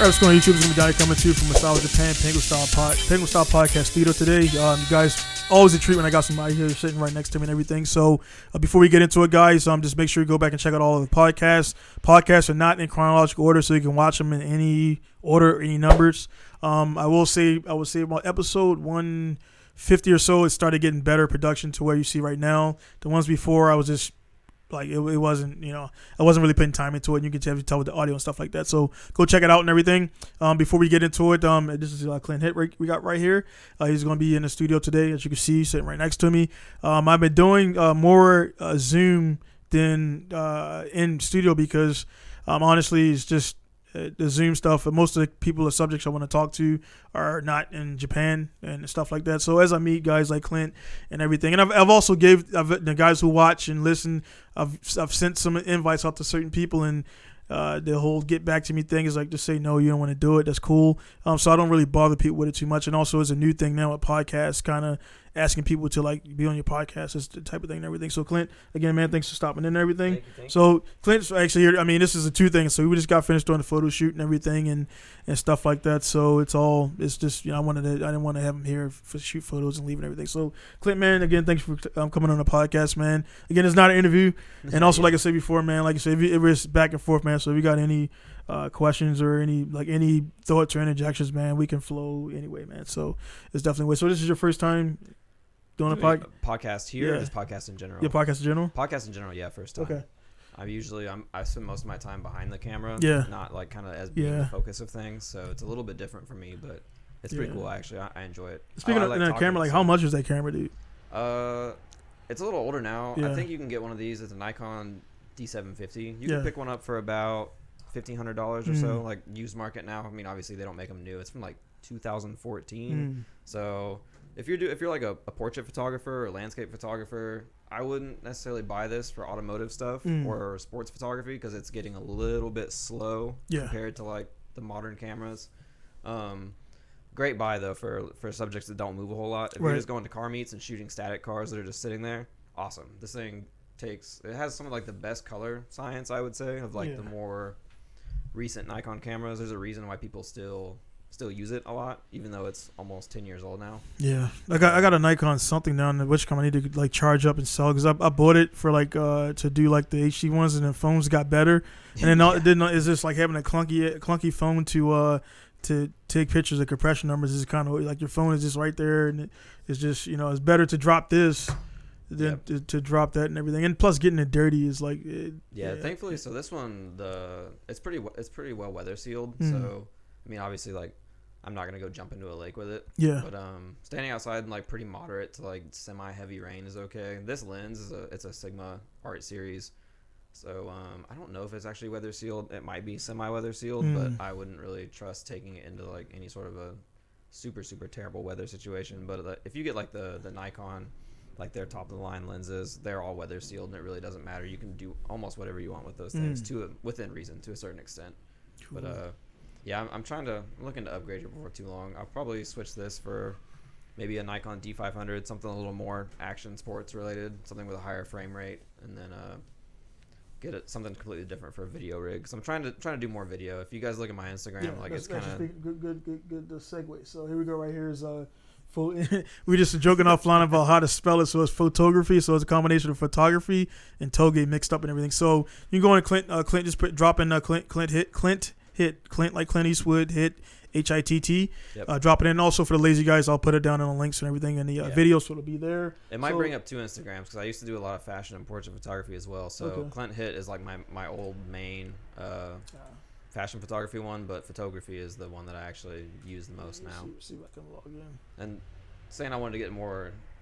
Alright, what's going on YouTube? It's going to be Johnny coming to you from Osaka, Japan, Pinku Style Podcast Studio today. You guys, always a treat when I got somebody here sitting right next to me and everything. So before we get into it, guys, just make sure you go back and check out all of the podcasts. Podcasts are not in chronological order, so you can watch them in any order or any numbers. I would say about episode 150 or so, it started getting better production to where you see right now. The ones before, I was just like it wasn't, I wasn't really putting time into it. And you can tell with the audio and stuff like that. So go check it out and everything. Before we get into it, this is Clint Hitt we got right here. He's going to be in the studio today, as you can see, sitting right next to me. I've been doing more Zoom than in studio because honestly, it's just the Zoom stuff. Most of the people, the subjects I want to talk to are not in Japan and stuff like that. So as I meet guys like Clint and everything, and I've also the guys who watch and listen, I've sent some invites out to certain people, and the whole get back to me thing is like, just say no, you don't want to do it. That's cool. So I don't really bother people with it too much. And also, it's a new thing now with podcasts, kind of asking people to like be on your podcast, is the type of thing and everything. So Clint, again, man, thanks for stopping in and everything. Thank you. So Clint's actually here. I mean, this is a two things. So we just got finished doing the photo shoot and everything and stuff like that. So it's just, I didn't want to have him here for shoot photos and leave and everything. So Clint, man, again, thanks for coming on the podcast, man. Again, it's not an interview. And also, like I said before, man, like I said, it was back and forth, man. So if you got any questions or any thoughts or interjections, man, we can flow anyway, man. So it's definitely a way. So this is your first time doing a podcast here, or just podcast in general? Yeah, podcast in general. Podcast in general, yeah, first time. Okay. I spend most of my time behind the camera, not like kind of as being the focus of things. So it's a little bit different for me, but it's pretty cool actually. I enjoy it. Speaking of that camera, like how much is that camera, dude? It's a little older now. Yeah. I think you can get one of these. It's a Nikon D750. You can pick one up for about $1,500 or so, like used market now. I mean, obviously they don't make them new. It's from like 2014. So if you're like a portrait photographer or landscape photographer, I wouldn't necessarily buy this for automotive stuff or sports photography because it's getting a little bit slow compared to like the modern cameras. Great buy though for subjects that don't move a whole lot. If you're just going to car meets and shooting static cars that are just sitting there, awesome. This thing has some of like the best color science, I would say, of like the more recent Nikon cameras. There's a reason why people still use it a lot, even though it's almost 10 years old now. Yeah, I got a Nikon something down there, which I need to like charge up and sell because I bought it for like to do like the HD ones, and the phones got better, and then it's just like having a clunky phone to take pictures of compression numbers is kind of like your phone is just right there, and it's just it's better to drop this than to drop that and everything, and plus getting it dirty is like thankfully. So this one it's pretty well weather sealed. So I mean, obviously, like, I'm not gonna go jump into a lake with it. Yeah. But standing outside in like pretty moderate to like semi-heavy rain is okay. This lens it's a Sigma Art Series, so I don't know if it's actually weather sealed. It might be semi-weather sealed, but I wouldn't really trust taking it into like any sort of a super terrible weather situation. But if you get like the Nikon, like their top of the line lenses, they're all weather sealed, and it really doesn't matter. You can do almost whatever you want with those things within reason to a certain extent. Cool. But yeah, I'm looking to upgrade it before too long. I'll probably switch this for maybe a Nikon D500, something a little more action sports related, something with a higher frame rate, and then get something completely different for a video rig. So I'm trying to do more video. If you guys look at my Instagram, it's kind of good segue. So here we go. Right here is we just joking offline about how to spell it. So it's photography. So it's a combination of photography and toge mixed up and everything. So you can go on Clint just drop in Clint like Clint Eastwood, Hitt, Hitt. Drop it in. Also for the lazy guys, I'll put it down in the links and everything, and the videos, so it'll be there. It might bring up two Instagrams because I used to do a lot of fashion and portrait photography as well. So Clint Hitt is like my old main fashion photography one, but photography is the one that I actually use the most now. See if I can log in. And saying I wanted to get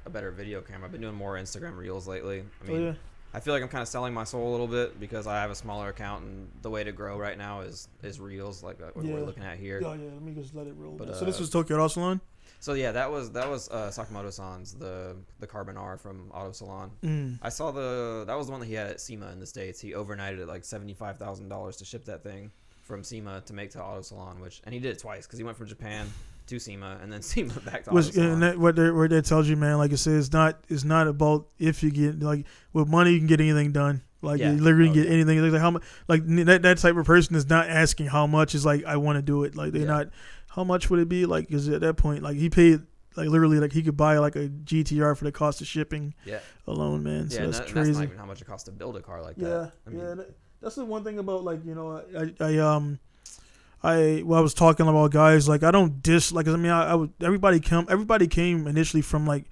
a better video camera, I've been doing more Instagram Reels lately. I mean, I feel like I'm kind of selling my soul a little bit because I have a smaller account, and the way to grow right now is Reels, like what we're looking at here. Yeah. Let me just let it roll. So this was Tokyo Auto Salon. So yeah, that was Sakamoto-san's the Carbon R from Auto Salon. I saw that was the one that he had at SEMA in the States. He overnighted it like $75,000 to ship that thing from SEMA to make to Auto Salon, and he did it twice because he went from Japan to SEMA and then SEMA back to Auto Salon. And that, what that tells you, man, like I said, it's not about if you get, like, with money you can get anything done. Like Yeah. you literally Oh, get yeah. anything. It's like how much? Like that type of person is not asking how much. Is like I want to do it. Like they're Yeah. not. How much would it be? Like because at that point, like he paid like literally like he could buy like a GTR for the cost of shipping Yeah. alone, man. So Yeah, that's and crazy. that's not even how much it costs to build a car like Yeah, that. I mean, that's the one thing about like I was talking about guys like I don't diss like I mean I would everybody came initially from like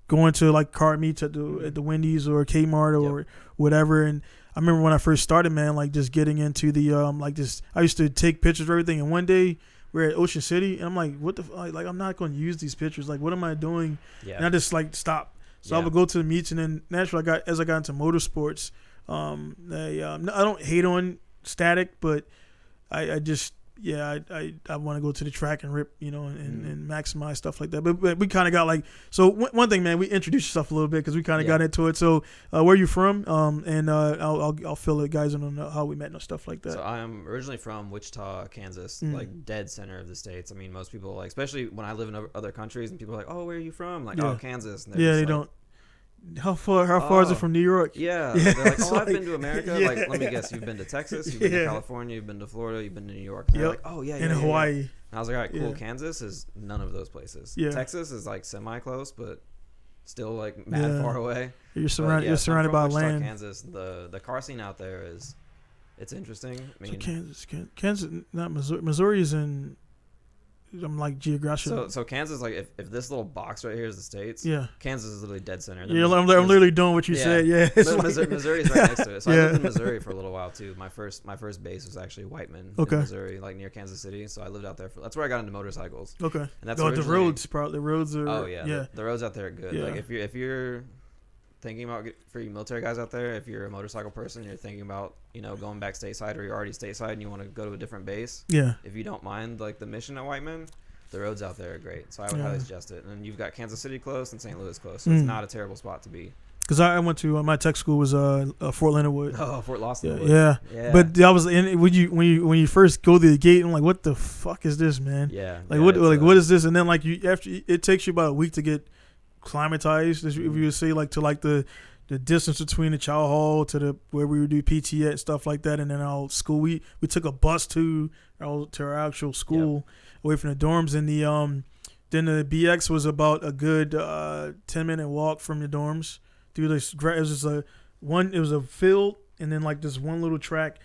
going to like car meets at the Wendy's or Kmart or whatever, and I remember when I first started, man, like just getting into the like this I used to take pictures of everything, and one day we're at Ocean City and I'm like what the like I'm not going to use these pictures, like what am I doing? yeah. And I just like stopped. So I would go to the meets, and then naturally as I got into motorsports, I don't hate on static, but I just I want to go to the track and rip, and maximize stuff like that. But we kind of got like so one thing, man. We introduced yourself a little bit because we kind of got into it. So where are you from? And I'll fill the guys in on how we met and stuff like that. So I'm originally from Wichita, Kansas, like dead center of the states. I mean, most people like, especially when I live in other countries, and people are like, "Oh, where are you from?" Like, "Oh, Kansas." And they don't. How far is it from New York? Yeah. They're like, "Oh, I've been to America." Yeah. Like, let me guess, you've been to Texas, you've been to California, you've been to Florida, you've been to New York. And they're like, "Oh yeah, and Hawaii." And I was like, "All right, cool." Kansas is none of those places. Yeah. Texas is like semi close, but still like mad far away. You're surrounded. You're surrounded by Wichita, land. Kansas. The car scene out there it's interesting. I mean, so Kansas, not Missouri. Missouri is in. I'm like geographic. So Kansas, like if this little box right here is the states, Kansas is literally dead center. Yeah, I'm literally doing what you said. Yeah, it's Missouri's right next to it. So I lived in Missouri for a little while too. My first base was actually Whiteman, in Missouri, like near Kansas City. So I lived out there. That's where I got into motorcycles. Okay, and that's the roads. Probably the roads are. Oh yeah. The roads out there are good. Yeah. Like if you're thinking about for you military guys out there, if you're a motorcycle person, you're thinking about going back stateside, or you're already stateside and you want to go to a different base. Yeah. If you don't mind like the mission at Whiteman, the roads out there are great. So I would highly suggest it. And you've got Kansas City close and St. Louis close, so it's not a terrible spot to be. Because I went to my tech school was Fort Leonard Wood. Oh, Fort Lawson Wood. Yeah. But I was in when you first go to the gate, I'm like, what the fuck is this, man? Yeah. Like what is this? And then like after it takes you about a week to get climatized. If you would say like to like the distance between the chow hall to the where we would do PT at and stuff like that, and then our school we took a bus to our actual school away from the dorms, and then the BX was about a good 10-minute walk from the dorms. Dude, it was just it was a field and then like this one little track,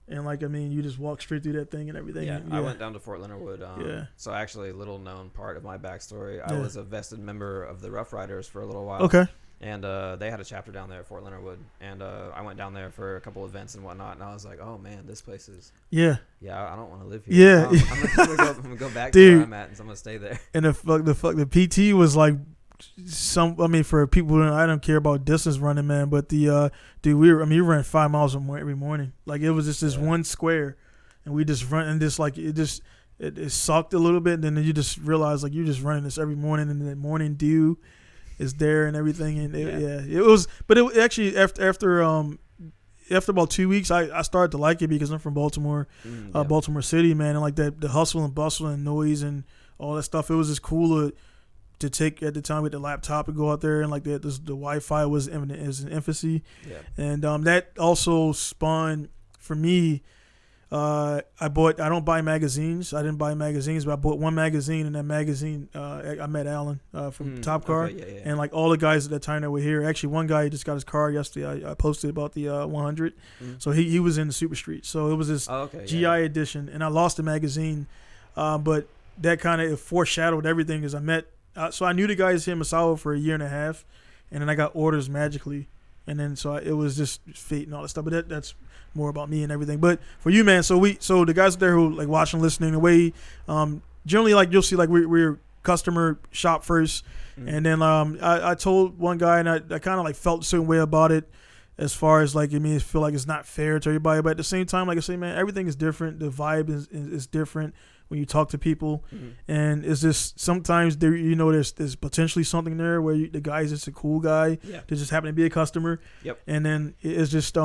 and like I mean you just walk straight through that thing and everything. Yeah, I went down to Fort Leonard Wood. Yeah. So actually, a little known part of my backstory, I was a vested member of the Rough Riders for a little while. Okay. And they had a chapter down there at Fort Leonard Wood, and I went down there for a couple events and whatnot, and I was like, "Oh man, this place is I don't want to live here. Yeah, I'm gonna go back to where I'm at, and so I'm gonna stay there." And the PT was like for people who I don't care about distance running, man, but we ran 5 miles or more every morning. Like it was just this one square, and we just run, and just like it sucked a little bit, and then you just realize like you're just running this every morning, and the morning dew is there and everything, and it was. But it actually after about 2 weeks, I started to like it because I'm from Baltimore, Baltimore City, man, and like the hustle and bustle and noise and all that stuff. It was just cool to take at the time with the laptop and go out there, and like the Wi-Fi was in infancy, and that also spawned for me. I don't buy magazines. I didn't buy magazines, but I bought one magazine, and that magazine, I met Alan from Top Car, and like all the guys at that time that were here. Actually, one guy just got his car yesterday. I posted about the 100, so he was in the Super Street. So it was his GI edition, and I lost the magazine, but that kind of foreshadowed everything as I met. So I knew the guys here in Masawa for a year and a half, and then I got orders magically, and then it was just fate and all that stuff. But that's more about me and everything. But for you, man, so the guys there who like watching, listening, away, generally like you'll see like we're customer shop first, and then I told one guy, and I kind of like felt a certain way about it, as far as like I feel like it's not fair to everybody, but at the same time, like I say, man, everything is different. The vibe is different when you talk to people, and it's just sometimes there's potentially something there where the guy is just a cool guy that just happen to be a customer, and then it's just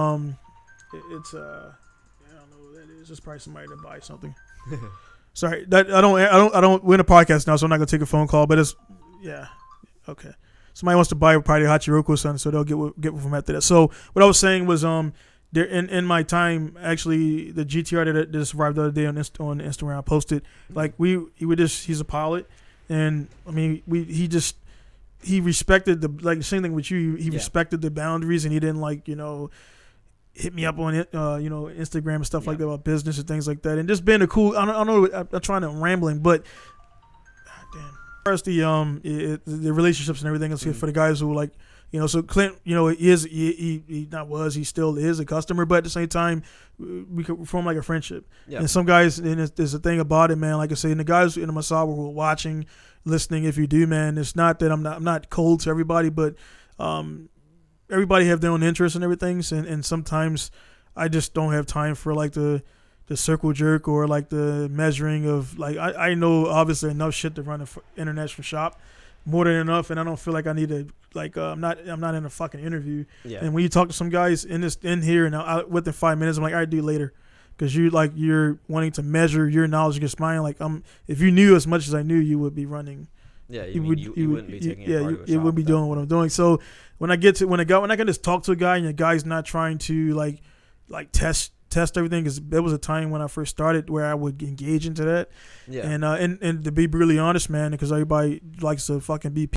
it's I don't know what that is. It's probably somebody to buy something. Sorry, that I don't. We're in a podcast now, so I'm not gonna take a phone call. But it's okay. somebody wants to buy probably Hachiroku or something, so they'll get from after that. So what I was saying was there in my time, actually, the GTR that just arrived the other day on Instagram, I posted, like, he's a pilot, and I mean, he respected the same thing with you. He respected the boundaries, and he didn't hit me up on it, Instagram and stuff like that about business and things like that, and just being a cool. I don't know. I'm trying to rambling, but damn. As the relationships and everything else for the guys who so Clint, he still is a customer, but at the same time, we could form like a friendship. Yeah. And some guys, and there's a thing about it, man. Like I say, and the guys in the Masawa who are watching, listening, if you do, man, it's not that I'm not cold to everybody, but everybody have their own interests and everything, and sometimes I just don't have time for like the circle jerk or like the measuring of like I know obviously enough shit to run an international shop, more than enough, and I don't feel like I need to I'm not in a fucking interview. Yeah. And when you talk to some guys in here and within 5 minutes, I'm like, all right, dude, later, because you're wanting to measure your knowledge against mine. Like if you knew as much as I knew, you would be running. Yeah, you wouldn't be taking it part of a shop. You wouldn't be doing what I'm doing. So when I can just talk to a guy and the guy's not trying to like test everything, because there was a time when I first started where I would engage into that. Yeah. And to be brutally honest, man, because everybody likes to fucking be.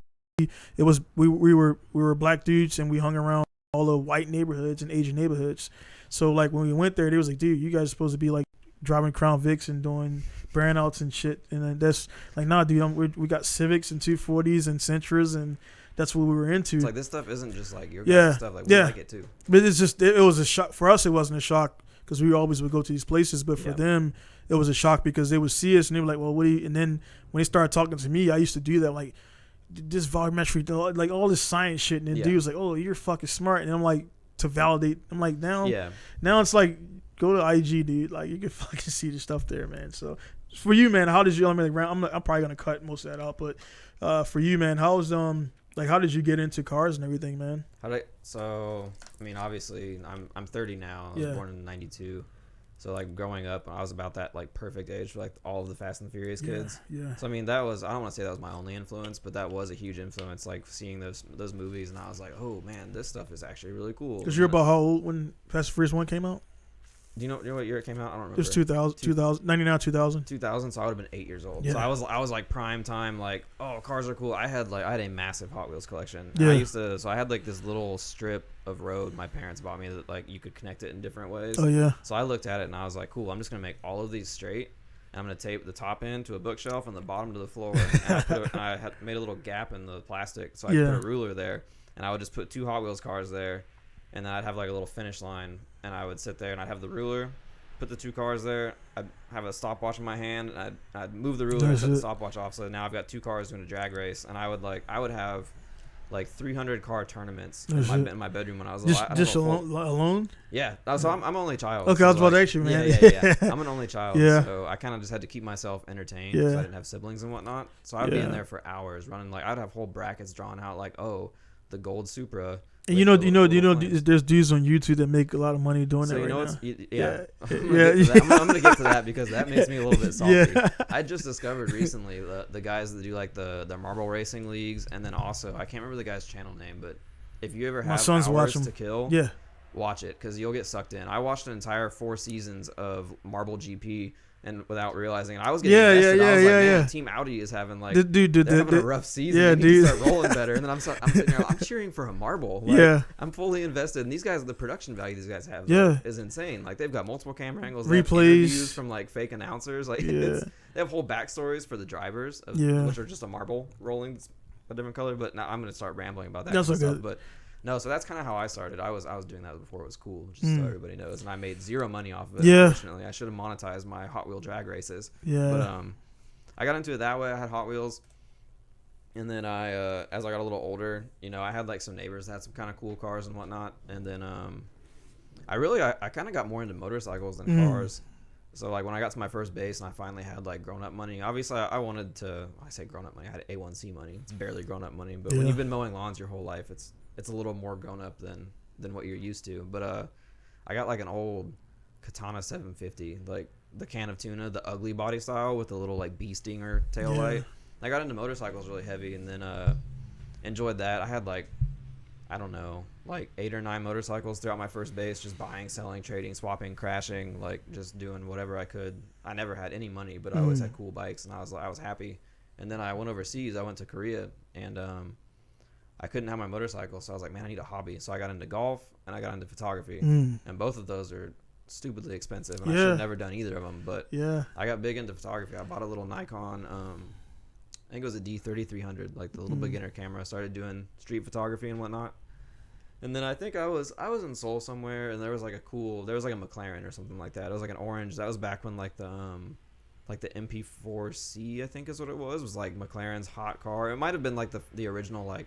It was we were black dudes and we hung around all the white neighborhoods and Asian neighborhoods. So like when we went there, they was like, dude, you guys are supposed to be like driving Crown Vics and doing brandouts and shit. And then that's like, nah, dude, we got Civics and 240s and Sentras, and that's what we were into. It's like this stuff isn't just like your guys' stuff. Like we like it too. But it's just it was a shock for us. It wasn't a shock because we always would go to these places. But for them, it was a shock because they would see us and they were like, well, what do you? And then when they started talking to me, I used to do that like this volumetry, like all this science shit. And the dude was like, oh, you're fucking smart. And I'm like, to validate. I'm like, now it's like, go to IG, dude. Like you can fucking see the stuff there, man. So for you, man, how did you? I'm probably gonna cut most of that out, but for you, man, how did you get into cars and everything, man? I mean, obviously, I'm 30 now. I was born in '92, so like growing up, I was about that like perfect age for like all of the Fast and Furious kids. Yeah. So I mean, I don't want to say that was my only influence, but that was a huge influence. Like seeing those movies, and I was like, oh man, this stuff is actually really cool. Because you're about how old when Fast and Furious 1 came out? Do you know what year it came out? I don't remember. It was 2000, 99, 2000. 2000, so I would have been 8 years old. Yeah. So I was like prime time, like, oh, cars are cool. I had a massive Hot Wheels collection. Yeah. I had like this little strip of road my parents bought me that like you could connect it in different ways. Oh yeah. So I looked at it and I was like, cool, I'm just gonna make all of these straight. And I'm gonna tape the top end to a bookshelf and the bottom to the floor. And I had made a little gap in the plastic, so I put a ruler there, and I would just put 2 Hot Wheels cars there, and then I'd have like a little finish line, and I would sit there and I'd have the ruler. Put the 2 cars there. I'd have a stopwatch in my hand, and I'd move the ruler and set the stopwatch off. So now I've got 2 cars doing a drag race, and I would have like 300 car tournaments in my bedroom when I was just alone. Yeah, so I'm only child. Okay, I was about to ask you, man. Yeah. I'm an only child, so I kind of just had to keep myself entertained because I didn't have siblings and whatnot. So I'd be in there for hours running. Like I'd have whole brackets drawn out, like the gold Supra. And there's dudes on YouTube that make a lot of money doing that right now. I'm gonna get to that because that makes me a little bit salty. Yeah. I just discovered recently the guys that do like the marble racing leagues, and then also I can't remember the guy's channel name, but if you ever have hours to kill, watch it because you'll get sucked in. I watched an entire 4 seasons of Marble GP. And without realizing it, I was getting invested. I was like, man, Team Audi is having like they're having a rough season. Yeah, dude. Start rolling better. And then I'm sitting there, I'm cheering for a marble. Like, I'm fully invested. And these guys, the production value these guys have is insane. Like they've got multiple camera angles, replays from like fake announcers. Like they have whole backstories for the drivers, which are just a marble rolling a different color. But now I'm gonna start rambling about that kind of stuff. But no, so that's kind of how I started. I was doing that before it was cool, just so everybody knows. And I made 0 money off of it. Unfortunately, I should have monetized my Hot Wheel drag races. Yeah. But I got into it that way. I had Hot Wheels, and then as I got a little older, I had like some neighbors that had some kind of cool cars and whatnot. And then I kind of got more into motorcycles than cars. So like when I got to my first base and I finally had like grown up money, obviously I wanted to. I say grown up money. I had A1C money. It's barely grown up money, but when you've been mowing lawns your whole life, it's a little more grown up than what you're used to. But I got like an old Katana 750, like the can of tuna, the ugly body style with the little like bee stinger tail light. I got into motorcycles really heavy, and then enjoyed that. I had like, I don't know, like 8 or 9 motorcycles throughout my first base, just buying, selling, trading, swapping, crashing, like just doing whatever I could. I never had any money, but I always had cool bikes, and I was happy. And then I went overseas. I went to Korea, and I couldn't have my motorcycle, so I was like, man, I need a hobby. So I got into golf and I got into photography, and both of those are stupidly expensive, and I should have never done either of them. But I got big into photography. I bought a little Nikon. I think it was a D3300, like the little beginner camera. I started doing street photography and whatnot. And then I think I was in Seoul somewhere, and there was like a McLaren or something like that. It was like an orange. That was back when like the MP4C, I think is what it was like McLaren's hot car. It might have been like the original like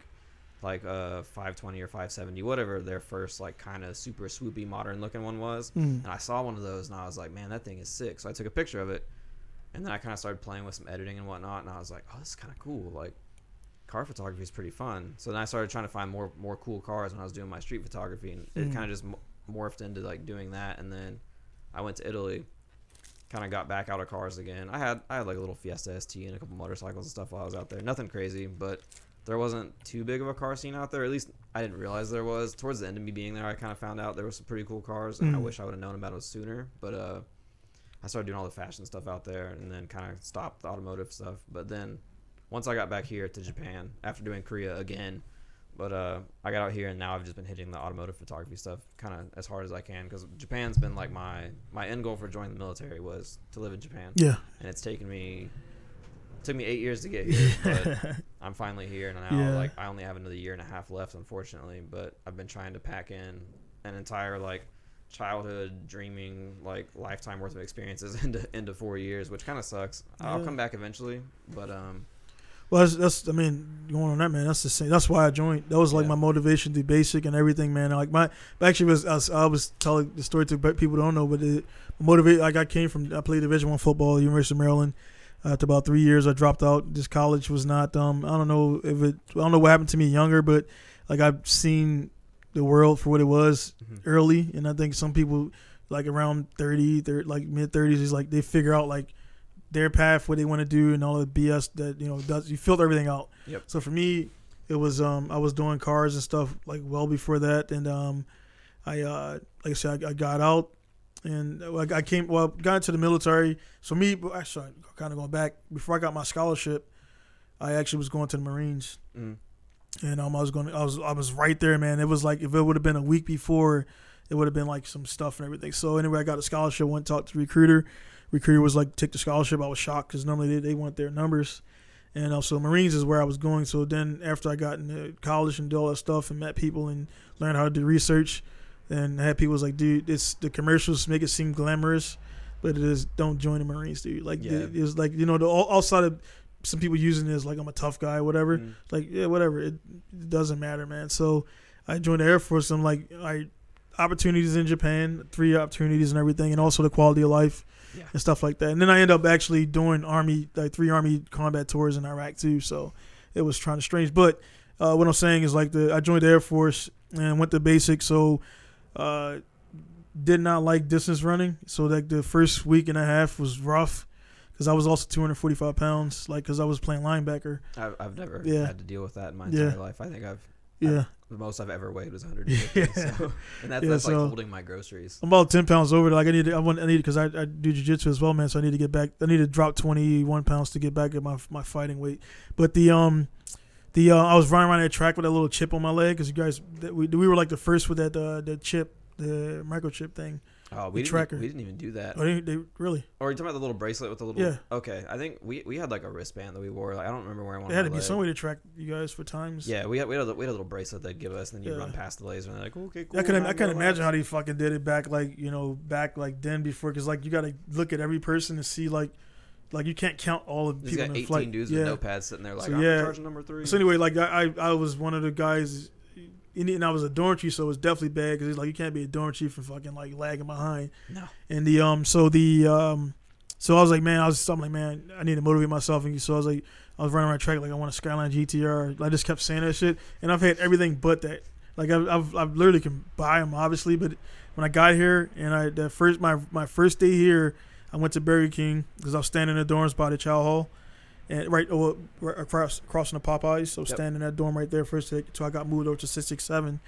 520 or 570, whatever their first like kind of super swoopy modern looking one was. And I saw one of those, and I was like, man, that thing is sick. So I took a picture of it, and then I kind of started playing with some editing and whatnot, and I was like, oh, this is kind of cool. Like, car photography is pretty fun. So then I started trying to find more cool cars when I was doing my street photography, and it kind of just morphed into like doing that. And then I went to Italy, kind of got back out of cars again. I had like a little Fiesta ST and a couple motorcycles and stuff while I was out there. Nothing crazy, but there wasn't too big of a car scene out there. At least I didn't realize there was. Towards the end of me being there, I kind of found out there were some pretty cool cars, and I wish I would have known about it sooner. But I started doing all the fashion stuff out there, and then kind of stopped the automotive stuff. But then once I got back here to Japan, after doing Korea again, but I got out here, and now I've just been hitting the automotive photography stuff kind of as hard as I can, because Japan's been like my end goal for joining the military was to live in Japan. Yeah. And it took me 8 years to get here, but I'm finally here, and now like I only have another year and a half left, unfortunately. But I've been trying to pack in an entire like childhood dreaming like lifetime worth of experiences into 4 years, which kind of sucks. I'll come back eventually, but well, that's I mean, going on that, man, that's the same. That's why I joined. That was like my motivation to do basic and everything, man. Like I was telling the story to people who don't know, but it motivated. Like I played Division I football at University of Maryland. After about 3 years, I dropped out. This college was not. I don't know what happened to me younger, but like I've seen the world for what it was early, and I think some people like around 30 like mid 30s is like they figure out like their path, what they want to do, and all the BS that you filter everything out. Yep. So for me, it was I was doing cars and stuff like well before that, and I like I said, I got out. And I got into the military. So actually, kind of going back, before I got my scholarship, I actually was going to the Marines. And I was right there, man. It was like if it would have been a week before, it would have been like some stuff and everything. So anyway, I got a scholarship. Went and talked to the recruiter. Recruiter was like, take the scholarship. I was shocked because normally they want their numbers. And also Marines is where I was going. So then after I got into college and did all that stuff and met people and learned how to do research. And I had people was like, dude, it's the commercials make it seem glamorous, but it is don't join the Marines, dude. Like it's like outside of some people using it as like I'm a tough guy, whatever. Like whatever, it doesn't matter, man. So I joined the Air Force. I'm like, opportunities in Japan, 3 opportunities and everything, and also the quality of life and stuff like that. And then I ended up actually doing 3 Army combat tours in Iraq too. So it was kind of strange, but what I'm saying is like I joined the Air Force and went to basic. So did not like distance running, so like the first week and a half was rough because I was also 245 pounds, like because I was playing linebacker. I've never had to deal with that in my entire life. I think the most I've ever weighed was 150. So, and that's like holding my groceries. I'm about 10 pounds over. Like I need because I do jiu-jitsu as well, man. So I need to get back. I need to drop 21 pounds to get back at my fighting weight. But I was running around that track with a little chip on my leg because you guys we were like the first with that the chip, the microchip thing. Oh, we didn't even do that. Oh, they really? Or are you talking about the little bracelet with the little? Yeah. Okay, I think we had like a wristband that we wore. Like I don't remember wearing one. There had to be some way to track you guys for times. Yeah, we had a little bracelet they'd give us, and then you run past the laser, and they're like, okay, cool. I can imagine how they fucking did it back then before, because like you got to look at every person to see like you can't count all the people in the flight. 18 dudes with notepads sitting there like, I'm charging number 3. So anyway, like I was one of the guys, and I was a dorm chief, so it was definitely bad because he's like, you can't be a dorm chief and fucking like lagging behind. No. And so I was like, man, I need to motivate myself, and so I was running around track like I want a Skyline GTR. I just kept saying that shit, and I've had everything but that. Like I've literally can buy them obviously, but when I got here and my first day here, I went to Burger King because I was standing in the dorms by the chow hall, and right crossing the Popeyes. So standing in that dorm right there first until I got moved over to 667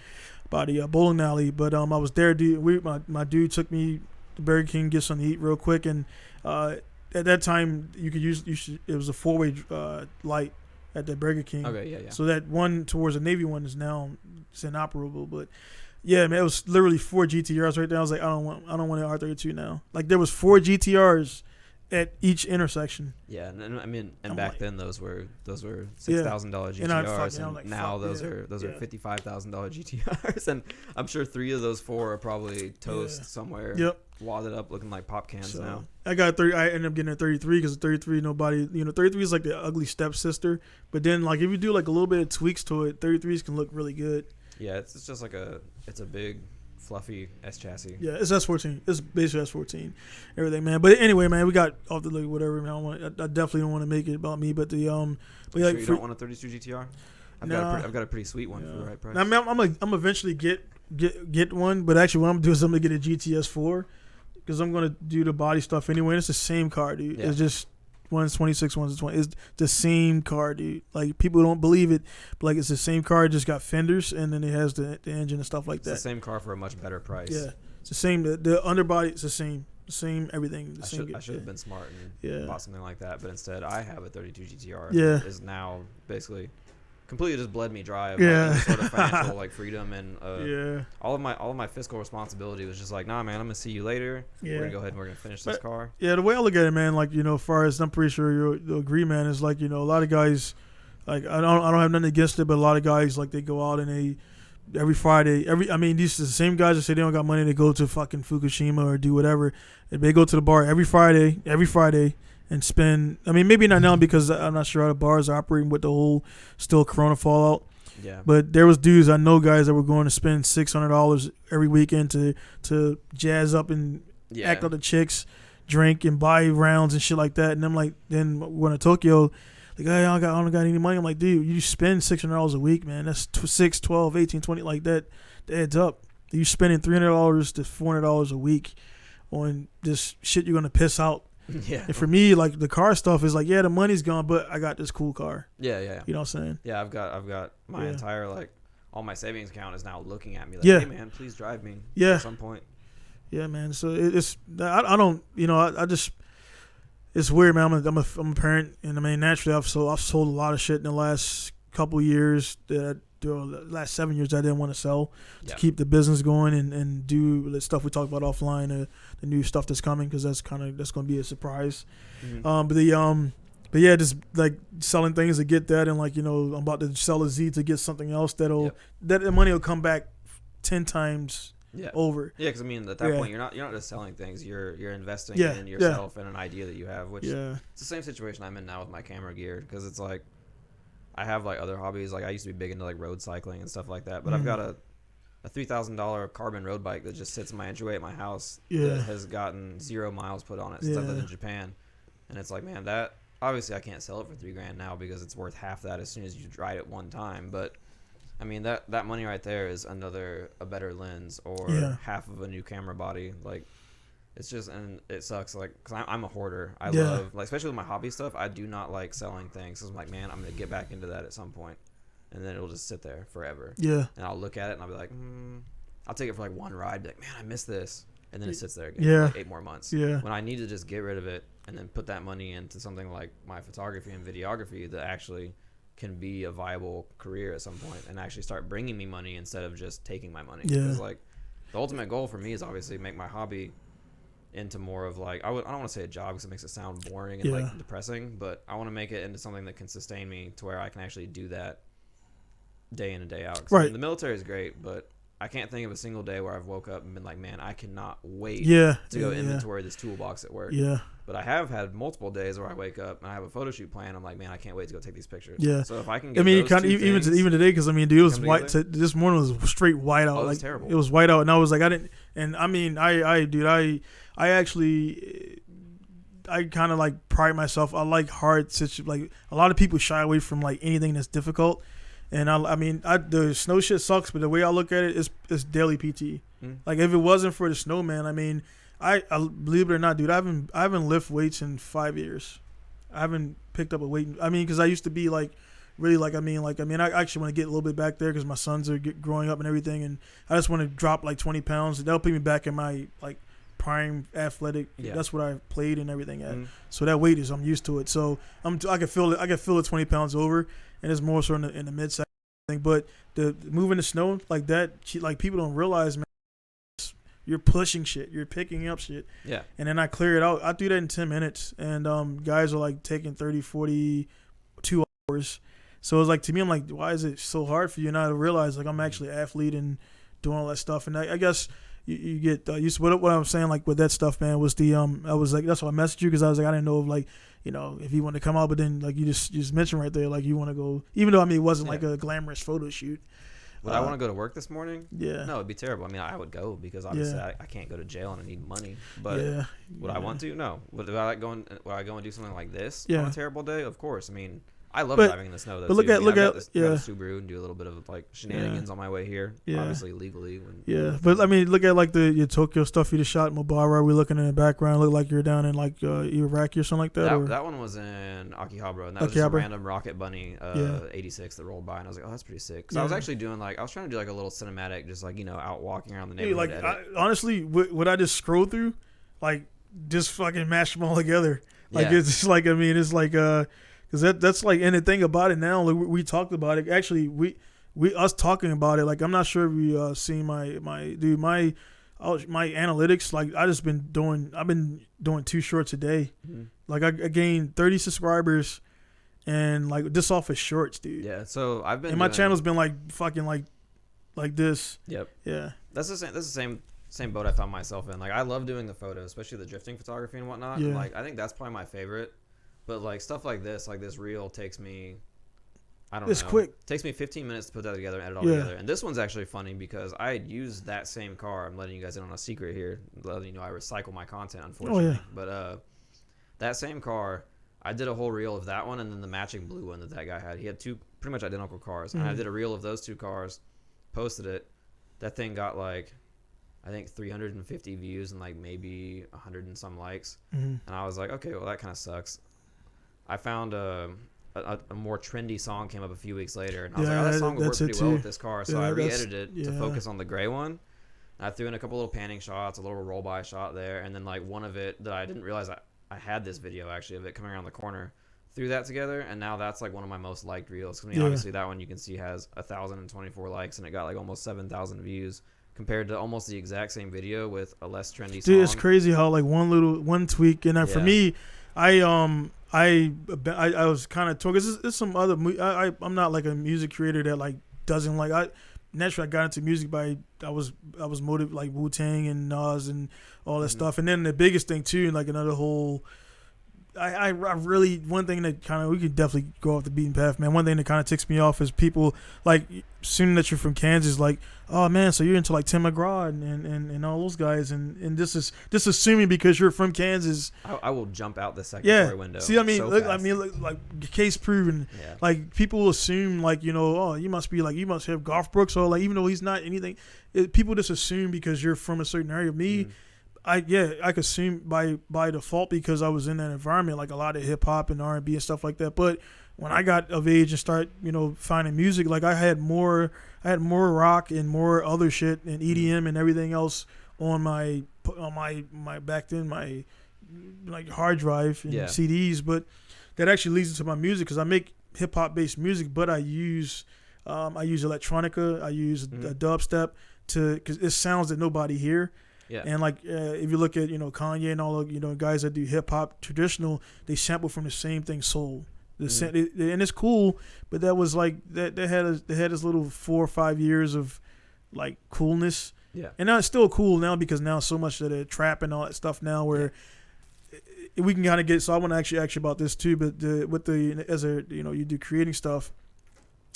by the bowling alley. But I was there, dude. My dude took me to Burger King, get something to eat real quick, and at that time it was a 4-way light at the Burger King. Okay, yeah. So that one towards the Navy one is now it's inoperable, but yeah, man, it was literally 4 GTRs right there. I was like, I don't want an R32 now. Like there was 4 GTRs at each intersection. Yeah, and I mean, and back then those were $6,000 GTRs, and now those are $55,000 GTRs, and I'm sure 3 of those 4 are probably toast somewhere. Yep. Wadded up, looking like pop cans now. I got 30. I ended up getting a 33 because 33, 33 is like the ugly stepsister. But then, like, if you do like a little bit of tweaks to it, 33s can look really good. Yeah, it's just like it's a big, fluffy S chassis. Yeah, it's S14. It's basically S14, everything, man. But anyway, man, we got off the look, whatever. Man, I definitely don't want to make it about me, but the But like, sure you don't want a 32 GTR? I've got a pretty sweet one for the right price. Now, I'm eventually get one, but actually, what I'm gonna do is I'm gonna get a GTS 4. Because I'm going to do the body stuff anyway. And it's the same car, dude. Yeah. It's just one's 26, one's 20. It's the same car, dude. Like, people don't believe it, but, like, it's the same car. It just got fenders, and then it has the engine and stuff like that. It's the same car for a much better price. Yeah. It's the same. The underbody, it's the same. Same everything. I should have been smart and bought something like that. But instead, I have a 32 GTR. Yeah. That is now basically completely just bled me dry of any sort of financial like freedom and all of my fiscal responsibility was just like, nah, man, I'm gonna see you later. We're gonna go ahead and we're gonna finish this car. Yeah, the way I look at it, man, like, as far as I'm pretty sure you'll agree, man, is like, a lot of guys, like, I don't have nothing against it, but a lot of guys, like, they go out and every Friday, these are the same guys that say they don't got money to go to fucking Fukushima or do whatever. And they go to the bar every Friday and spend, maybe not now because I'm not sure how the bars are operating with the whole still Corona fallout. Yeah. But there was dudes, I know guys that were going to spend $600 every weekend to jazz up and act out the chicks, drink and buy rounds and shit like that. And I'm like, then when to Tokyo, like, hey, I don't got any money. I'm like, dude, you spend $600 a week, man. That's 6, 12, 18, 20, like that. That adds up. You spending $300 to $400 a week on this shit you're going to piss out. Yeah. And for me, like, the car stuff is like, the money's gone, but I got this cool car. Yeah. You know what I'm saying? Yeah, I've got my entire, like, all my savings account is now looking at me like, hey, man, please drive me at some point. Yeah, man. So I don't, I just, it's weird, man. I'm a parent, and naturally I've sold a lot of shit in the last couple years the last 7 years I didn't want to sell to keep the business going and do the stuff we talked about offline, the new stuff that's coming, because that's going to be a surprise. Mm-hmm. But just like selling things to get that, and like, I'm about to sell a Z to get something else that the money will come back 10 times over. Yeah, because at that point you're not just selling things, you're investing in yourself and an idea that you have, which it's the same situation I'm in now with my camera gear, because it's like I have like other hobbies. Like I used to be big into like road cycling and stuff like that, but I've got a $3,000 carbon road bike that just sits in my entryway at my house that has gotten 0 miles put on it since I've lived in Japan. And it's like, man, that obviously I can't sell it for $3,000 now because it's worth half that as soon as you ride it one time. But that money right there is a better lens or half of a new camera body. Like, it's just, and it sucks, like, because I'm a hoarder. I love, like, especially with my hobby stuff, I do not like selling things. So I'm like, man, I'm going to get back into that at some point. And then it'll just sit there forever. Yeah. And I'll look at it and I'll be like, I'll take it for like one ride, be like, man, I missed this. And then it sits there again for like 8 more months. Yeah. When I need to just get rid of it and then put that money into something like my photography and videography that actually can be a viable career at some point and actually start bringing me money instead of just taking my money. Yeah. Because like the ultimate goal for me is obviously make my hobby into more of like, I don't want to say a job because it makes it sound boring and like depressing, but I want to make it into something that can sustain me to where I can actually do that day in and day out. Right. The military is great, but I can't think of a single day where I've woke up and been like, man, I cannot wait to go inventory this toolbox at work. Yeah. But I have had multiple days where I wake up and I have a photo shoot plan. I'm like, man, I can't wait to go take these pictures. Yeah. So if I can get those two things, even today, because dude, it was white. This morning was straight white out. Oh, it was like, terrible. It was white out, and I was like, I didn't. And I actually, I kind of like pride myself. I like hard situations. Like a lot of people shy away from like anything that's difficult. And the snow shit sucks, but the way I look at it is daily PT. Like if it wasn't for the snow, man, I believe it or not, dude, I haven't lift weights in 5 years. I haven't picked up a weight. I mean, because I used to be like really like I actually want to get a little bit back there because my sons are growing up and everything, and I just want to drop like 20 pounds. That'll put me back in my like prime athletic. Yeah. That's what I played and everything at. Mhm. So that weight is I'm used to it. So I can feel it. I can feel the 20 pounds over, and it's more so in the mid side thing. But the moving the snow like that, like people don't realize, man. You're pushing shit. You're picking up shit. Yeah. And then I clear it out. I do that in 10 minutes. And guys are like taking 30, 40, 2 hours. So it's like, to me, I'm like, why is it so hard for you? And I realize like I'm actually an athlete and doing all that stuff. And I guess you get used to what I'm saying, like with that stuff, man, was I was like, that's why I messaged you, because I was like, I didn't know if like, if you want to come out, but then like you just mentioned right there, like you want to go, even though I mean it wasn't like a glamorous photo shoot. Would I want to go to work this morning? Yeah. No, it'd be terrible. I mean, I would go because obviously I can't go to jail and I need money. But would I want to? No. Would I go and do something like this on a terrible day? Of course. I mean, I love driving in the snow. Though, but look too. at got a Subaru and do a little bit of like shenanigans on my way here. Yeah. Obviously legally. But I mean, look at like your Tokyo stuff you just shot in Mobara. We're looking in the background. Look like you're down in like Iraq or something like that. That one was in Akihabara, and that was just a random rocket bunny 86 that rolled by, and I was like, oh, that's pretty sick. So I was actually doing like, I was trying to do like a little cinematic, just like out walking around the neighborhood. Hey, like honestly, what I just scroll through, like just fucking mash them all together. Like it's just like, I mean, it's like because that's like, and the thing about it now, like we talked about it. Actually, we us talking about it. Like I'm not sure if you seen my analytics. Like I've been doing 2 shorts a day. Mm-hmm. Like I gained 30 subscribers, and like just off of shorts, dude. Yeah. So I've been. And my channel's been like fucking like this. Yep. Yeah. That's the same boat I found myself in. Like I love doing the photos, especially the drifting photography and whatnot. Yeah. And, like I think that's probably my favorite. But like stuff like this reel takes me, it's quick. Takes me 15 minutes to put that together and edit all together. And this one's actually funny because I had used that same car. I'm letting you guys in on a secret here, letting you know I recycle my content, unfortunately. Oh, yeah. But that same car, I did a whole reel of that one and then the matching blue one that guy had. He had 2 pretty much identical cars, and I did a reel of those 2 cars, posted it. That thing got like, I think 350 views and like maybe 100 and some likes. And I was like, okay, well that kind of sucks. I found a more trendy song came up a few weeks later, and I was like, oh, that song would work pretty well with this car. So I re-edited it to focus on the gray one. I threw in a couple little panning shots, a little roll-by shot there, and then like one of it that I didn't realize I had this video actually of it coming around the corner. Threw that together, and now that's like one of my most liked reels. I mean, obviously that one you can see has 1,024 likes, and it got like almost 7,000 views compared to almost the exact same video with a less trendy song. Dude, it's crazy how like one tweak, and for me, I was kind of talking. There's some other. I'm not like a music creator that like doesn't like. Naturally I got into music by I was motivated like Wu-Tang and Nas and all that stuff. And then the biggest thing too, like another whole. I really, one thing that kind of, we could definitely go off the beaten path, man. One thing that kind of ticks me off is people like, assuming that you're from Kansas, like, oh man, so you're into like Tim McGraw and all those guys, and this is just assuming because you're from Kansas. I will jump out the second window. See, I mean, like case proven. Yeah. Like people will assume like, oh, you must have Garth Brooks, or like, even though he's not anything, people just assume because you're from a certain area. Me. I could assume by default because I was in that environment, like a lot of hip hop and R&B and stuff like that. But when I got of age and start, finding music, like I had more rock and more other shit and EDM and everything else on my back then, my like hard drive and CDs. But that actually leads into my music because I make hip hop based music, but I use electronica, I use dubstep because it sounds that nobody hear. Yeah. And like if you look at Kanye and all the guys that do hip hop traditional, they sample from the same thing, soul. And it's cool, but that was like that they had this little 4 or 5 years of like coolness. Yeah. And now it's still cool now because now so much of the trap and all that stuff now where we can kind of get. So I want to actually ask you about this too, but you do creating stuff,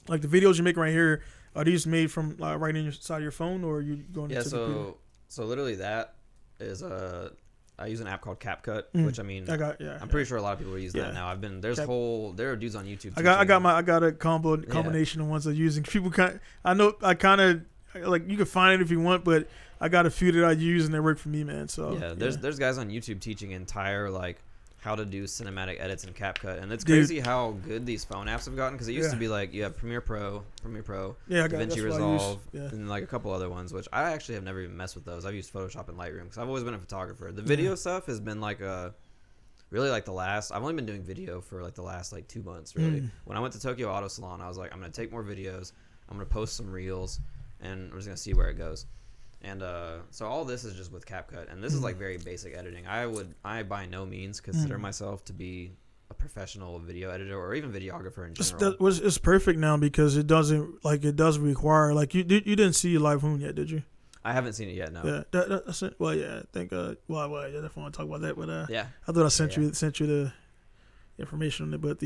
like the videos you make right here, are these made from right in your side of your phone, or are you going into the computer? So literally that is I use an app called CapCut, which I mean, I'm pretty sure a lot of people use that now. There are dudes on YouTube. I got a combination of ones I'm using. People I kind of like, you can find it if you want, but I got a few that I use and they work for me, man. So there's guys on YouTube teaching entire like how to do cinematic edits in CapCut, and it's Dude. crazy how good these phone apps have gotten, because it used to be like you have Premiere Pro, Yeah, I got DaVinci that's Resolve, what I use. and like a couple other ones, which I actually have never even messed with those. I've used Photoshop and Lightroom because I've always been a photographer. The video stuff has been like really like I've only been doing video for like the last like 2 months really. When I went to Tokyo Auto Salon, I was like, I'm gonna take more videos, I'm gonna post some reels, and I'm just gonna see where it goes. And so all this is just with CapCut, and this is like very basic editing. I by no means consider myself to be a professional video editor or even videographer in general. It's perfect now because it does require like you didn't see Live Hoon yet, did you? I haven't seen it yet. No. Yeah, that's it. Well, yeah, I think. I definitely want to talk about that, but yeah, I thought I sent you the information on it, but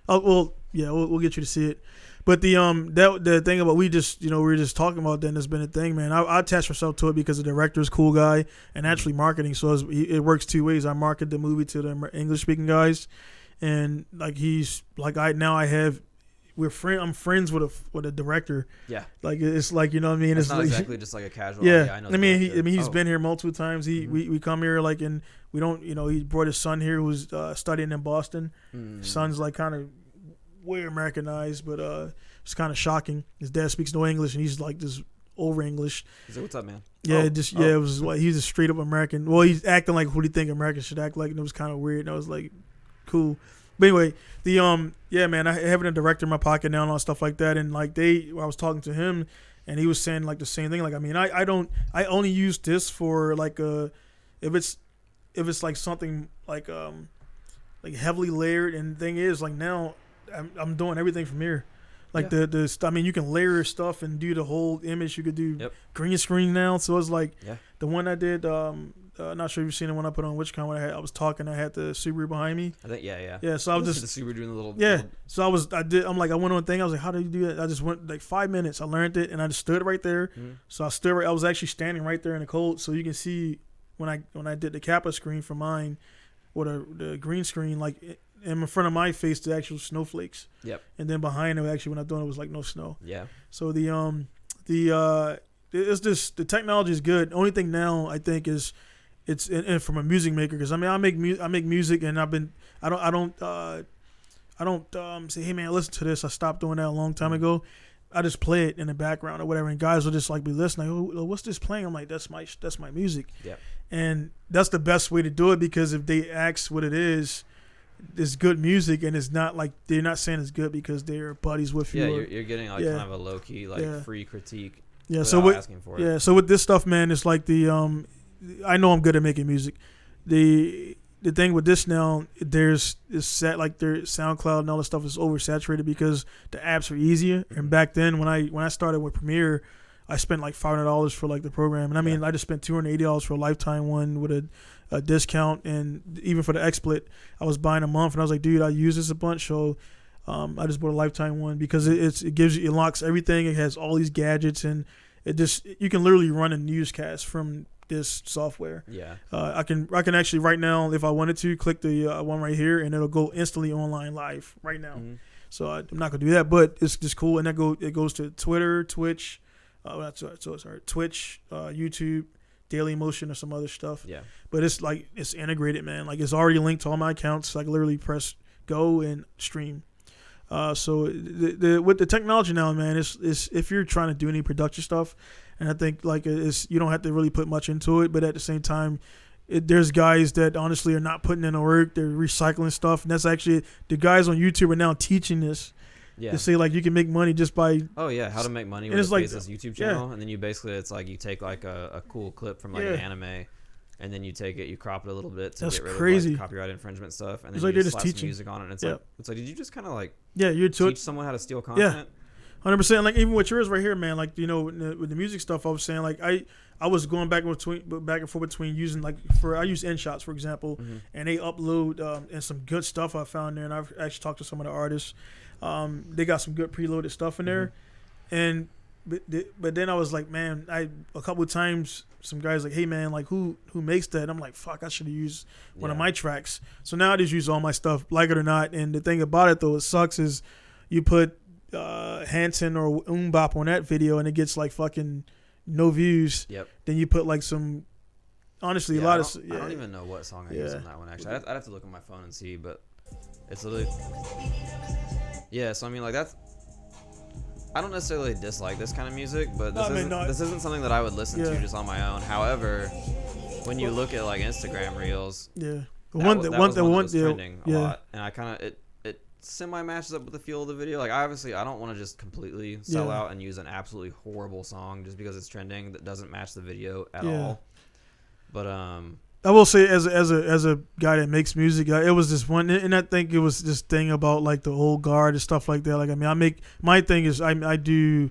we'll get you to see it. But the thing about we were just talking about that, has been a thing, man. I attach myself to it because the director's a cool guy and actually marketing, so it works two ways. I market the movie to the English speaking guys, and like he's like I'm friends with a director. Yeah, like it's like, you know what I mean. It's it's not like, exactly just like a casual. Yeah, I know. He's been here multiple times. We come here like, and we don't, he brought his son here who's studying in Boston. His son's like kind of way Americanized, but it's kind of shocking. His dad speaks no English, and he's like this over English. He's like, what's up, man? Yeah, it was like he's a straight up American. Well, he's acting like who do you think Americans should act like, and it was kind of weird. And I was like, cool. But anyway, yeah, man, I having a director in my pocket now and all stuff like that, and like I was talking to him, and he was saying like the same thing. Like, I mean, I only use this for like if it's like something like heavily layered, and the thing is like now I'm doing everything from here. Like I mean, you can layer stuff and do the whole image. You could do green screen now. So it's like the one I did. Not sure if you've seen the one I put on WitchCon when I was talking. I had the Subaru behind me. I think yeah. So I was just the Subaru doing the little So I went on a thing. I was like, how do you do that? I just went like 5 minutes. I learned it, and I just stood right there. So I was actually standing right there in the cold, so you can see when I did the Kappa screen for mine, or the green screen, like in front of my face, the actual snowflakes. Yep. And then behind it, actually, when I done it was like no snow. Yeah. So it's just the technology is good. The only thing now I think is it's and from a music maker, because I mean I make music, and I don't say, hey man, listen to this. I stopped doing that a long time ago. I just play it in the background or whatever, and guys will just like be listening. Oh, what's this playing? I'm like, that's my music. Yeah. And that's the best way to do it, because if they ask what it is, it's good music, and it's not like they're not saying it's good because they're buddies with you. Yeah, you're getting like kind of a low key free critique. Yeah. Asking for it. Yeah. So with this stuff, man, it's like I know I'm good at making music. The thing with this now, there's like their SoundCloud and all this stuff is oversaturated because the apps are easier. And back then, when I started with Premiere, I spent like $500 for like the program, and I mean I just spent $280 for a lifetime one with a discount, and even for the XSplit, I was buying a month, and I was like, dude, I use this a bunch, so I just bought a lifetime one because it unlocks everything. It has all these gadgets, and you can literally run a newscast from this software. Yeah. I can actually right now, if I wanted to, click the one right here, and it'll go instantly online live right now. So I'm not gonna do that, but it's just cool, and it goes to Twitter, Twitch, Twitch, YouTube, Daily Motion, or some other stuff. Yeah. But it's integrated, man. Like, it's already linked to all my accounts. I can literally press go and stream. So with the technology now, man, it's if you're trying to do any production stuff, and I think like you don't have to really put much into it, but at the same time, there's guys that honestly are not putting in the work. They're recycling stuff, and that's actually the guys on YouTube are now teaching this. Yeah. To say like you can make money just by how to make money with a Faceless YouTube channel, and then you basically it's like you take like a cool clip from like an anime, and then you take it, you crop it a little bit to get rid of like copyright infringement stuff, and then you just slap some music on it, and it's like did you just kind of like teach someone how to steal content? 100%. Like even with yours right here, man. Like with the music stuff, I was saying like I was going back and forth between using like I use InShots for example, and they upload and some good stuff I found there, and I've actually talked to some of the artists. They got some good preloaded stuff in there, and but then I was like, man, a couple of times some guys like, hey man, like who makes that? And I'm like, fuck, I should have used one of my tracks. So now I just use all my stuff, like it or not. And the thing about it though, it sucks is you put Hanson or Bop on that video, and it gets like fucking no views. Yep. Then you put like some honestly Yeah, a lot I don't even know what song I used on that one. Actually, I'd have to look on my phone and see, but it's literally. Yeah, so I mean, like that's. I don't necessarily dislike this kind of music, but this isn't something that I would listen to just on my own. However, when you look at like Instagram reels, that was trending a lot, and I kind of it semi matches up with the feel of the video. Like obviously, I don't want to just completely sell out and use an absolutely horrible song just because it's trending that doesn't match the video at all. But I will say, as a guy that makes music, it was this one, and I think it was this thing about like the old guard and stuff like that. Like I mean, I make my thing is I do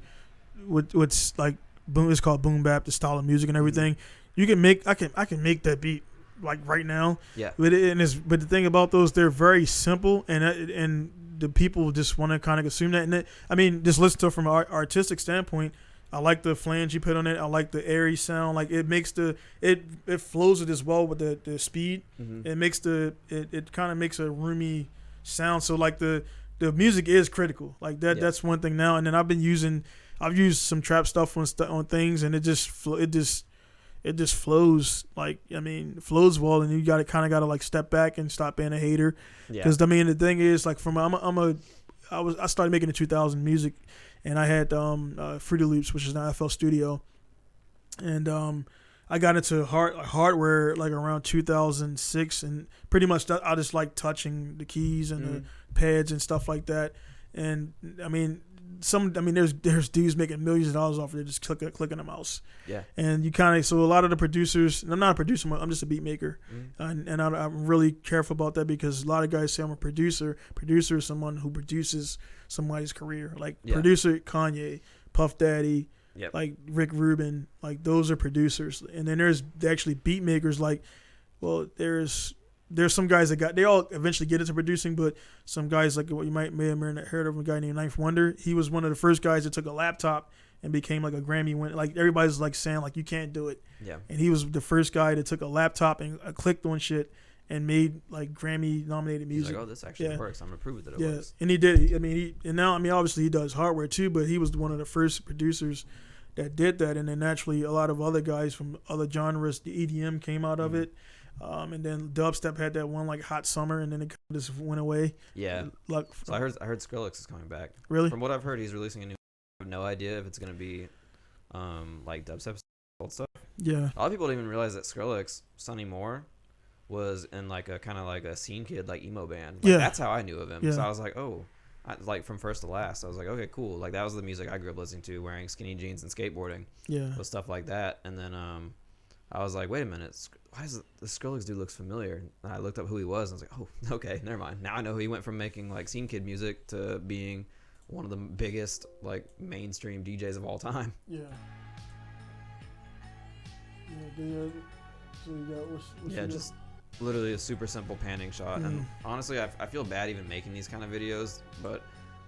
what's like boom. It's called boom bap, the style of music and everything. You can make I can make that beat like right now. Yeah. But the thing about those, they're very simple, and the people just want to kind of consume that. And I mean, just listen to it from an artistic standpoint. I like the flange you put on it. I like the airy sound. Like it makes it flows it as well with the speed. It makes it kind of makes a roomy sound. So like the music is critical. Like that that's one thing now. And then I've used some trap stuff on things, and it just flows. Like I mean, flows well, and you got to like step back and stop being a hater. Because I mean, the thing is like I started making the 2000 music. And I had Fruity Loops, which is an FL Studio, and I got into hardware like around 2006, and pretty much I just like touching the keys and the pads and stuff like that. And I mean, there's dudes making millions of dollars off of it just clicking a mouse. Yeah. And you kind of so a lot of the producers, and I'm not a producer, I'm just a beat maker, and I'm really careful about that because a lot of guys say I'm a producer. Producer is someone who produces somebody's career, like producer Kanye, Puff Daddy, like Rick Rubin, like those are producers. And then there's actually beat makers. Like, well, there's some guys that they all eventually get into producing, but some guys like what you may have heard of a guy named Ninth Wonder. He was one of the first guys that took a laptop and became like a Grammy winner. Like everybody's like saying like you can't do it. Yeah. And he was the first guy that took a laptop and clicked on shit and made like Grammy nominated music. He's like, oh, this actually works. I'm gonna prove that it works. And he did. I mean, now obviously he does hardware too, but he was one of the first producers that did that. And then naturally a lot of other guys from other genres, the EDM came out of it. And then dubstep had that one like Hot Summer, and then it just went away. Yeah. So I heard Skrillex is coming back. Really? From what I've heard, he's releasing a new. I have no idea if it's gonna be, like dubstep old stuff. Yeah. A lot of people don't even realize that Skrillex, Sonny Moore, was in like a kind of like a scene kid like emo band. Like, that's how I knew of him. Yeah. So I was like, like from first to last, I was like, okay, cool. Like that was the music I grew up listening to, wearing skinny jeans and skateboarding. Yeah. With stuff like that, and then I was like, wait a minute, why is the Skrillex dude looks familiar? And I looked up who he was, and I was like, oh, okay, never mind. Now I know he went from making like scene kid music to being one of the biggest like mainstream DJs of all time. Yeah. Just literally a super simple panning shot. And honestly, I feel bad even making these kind of videos, but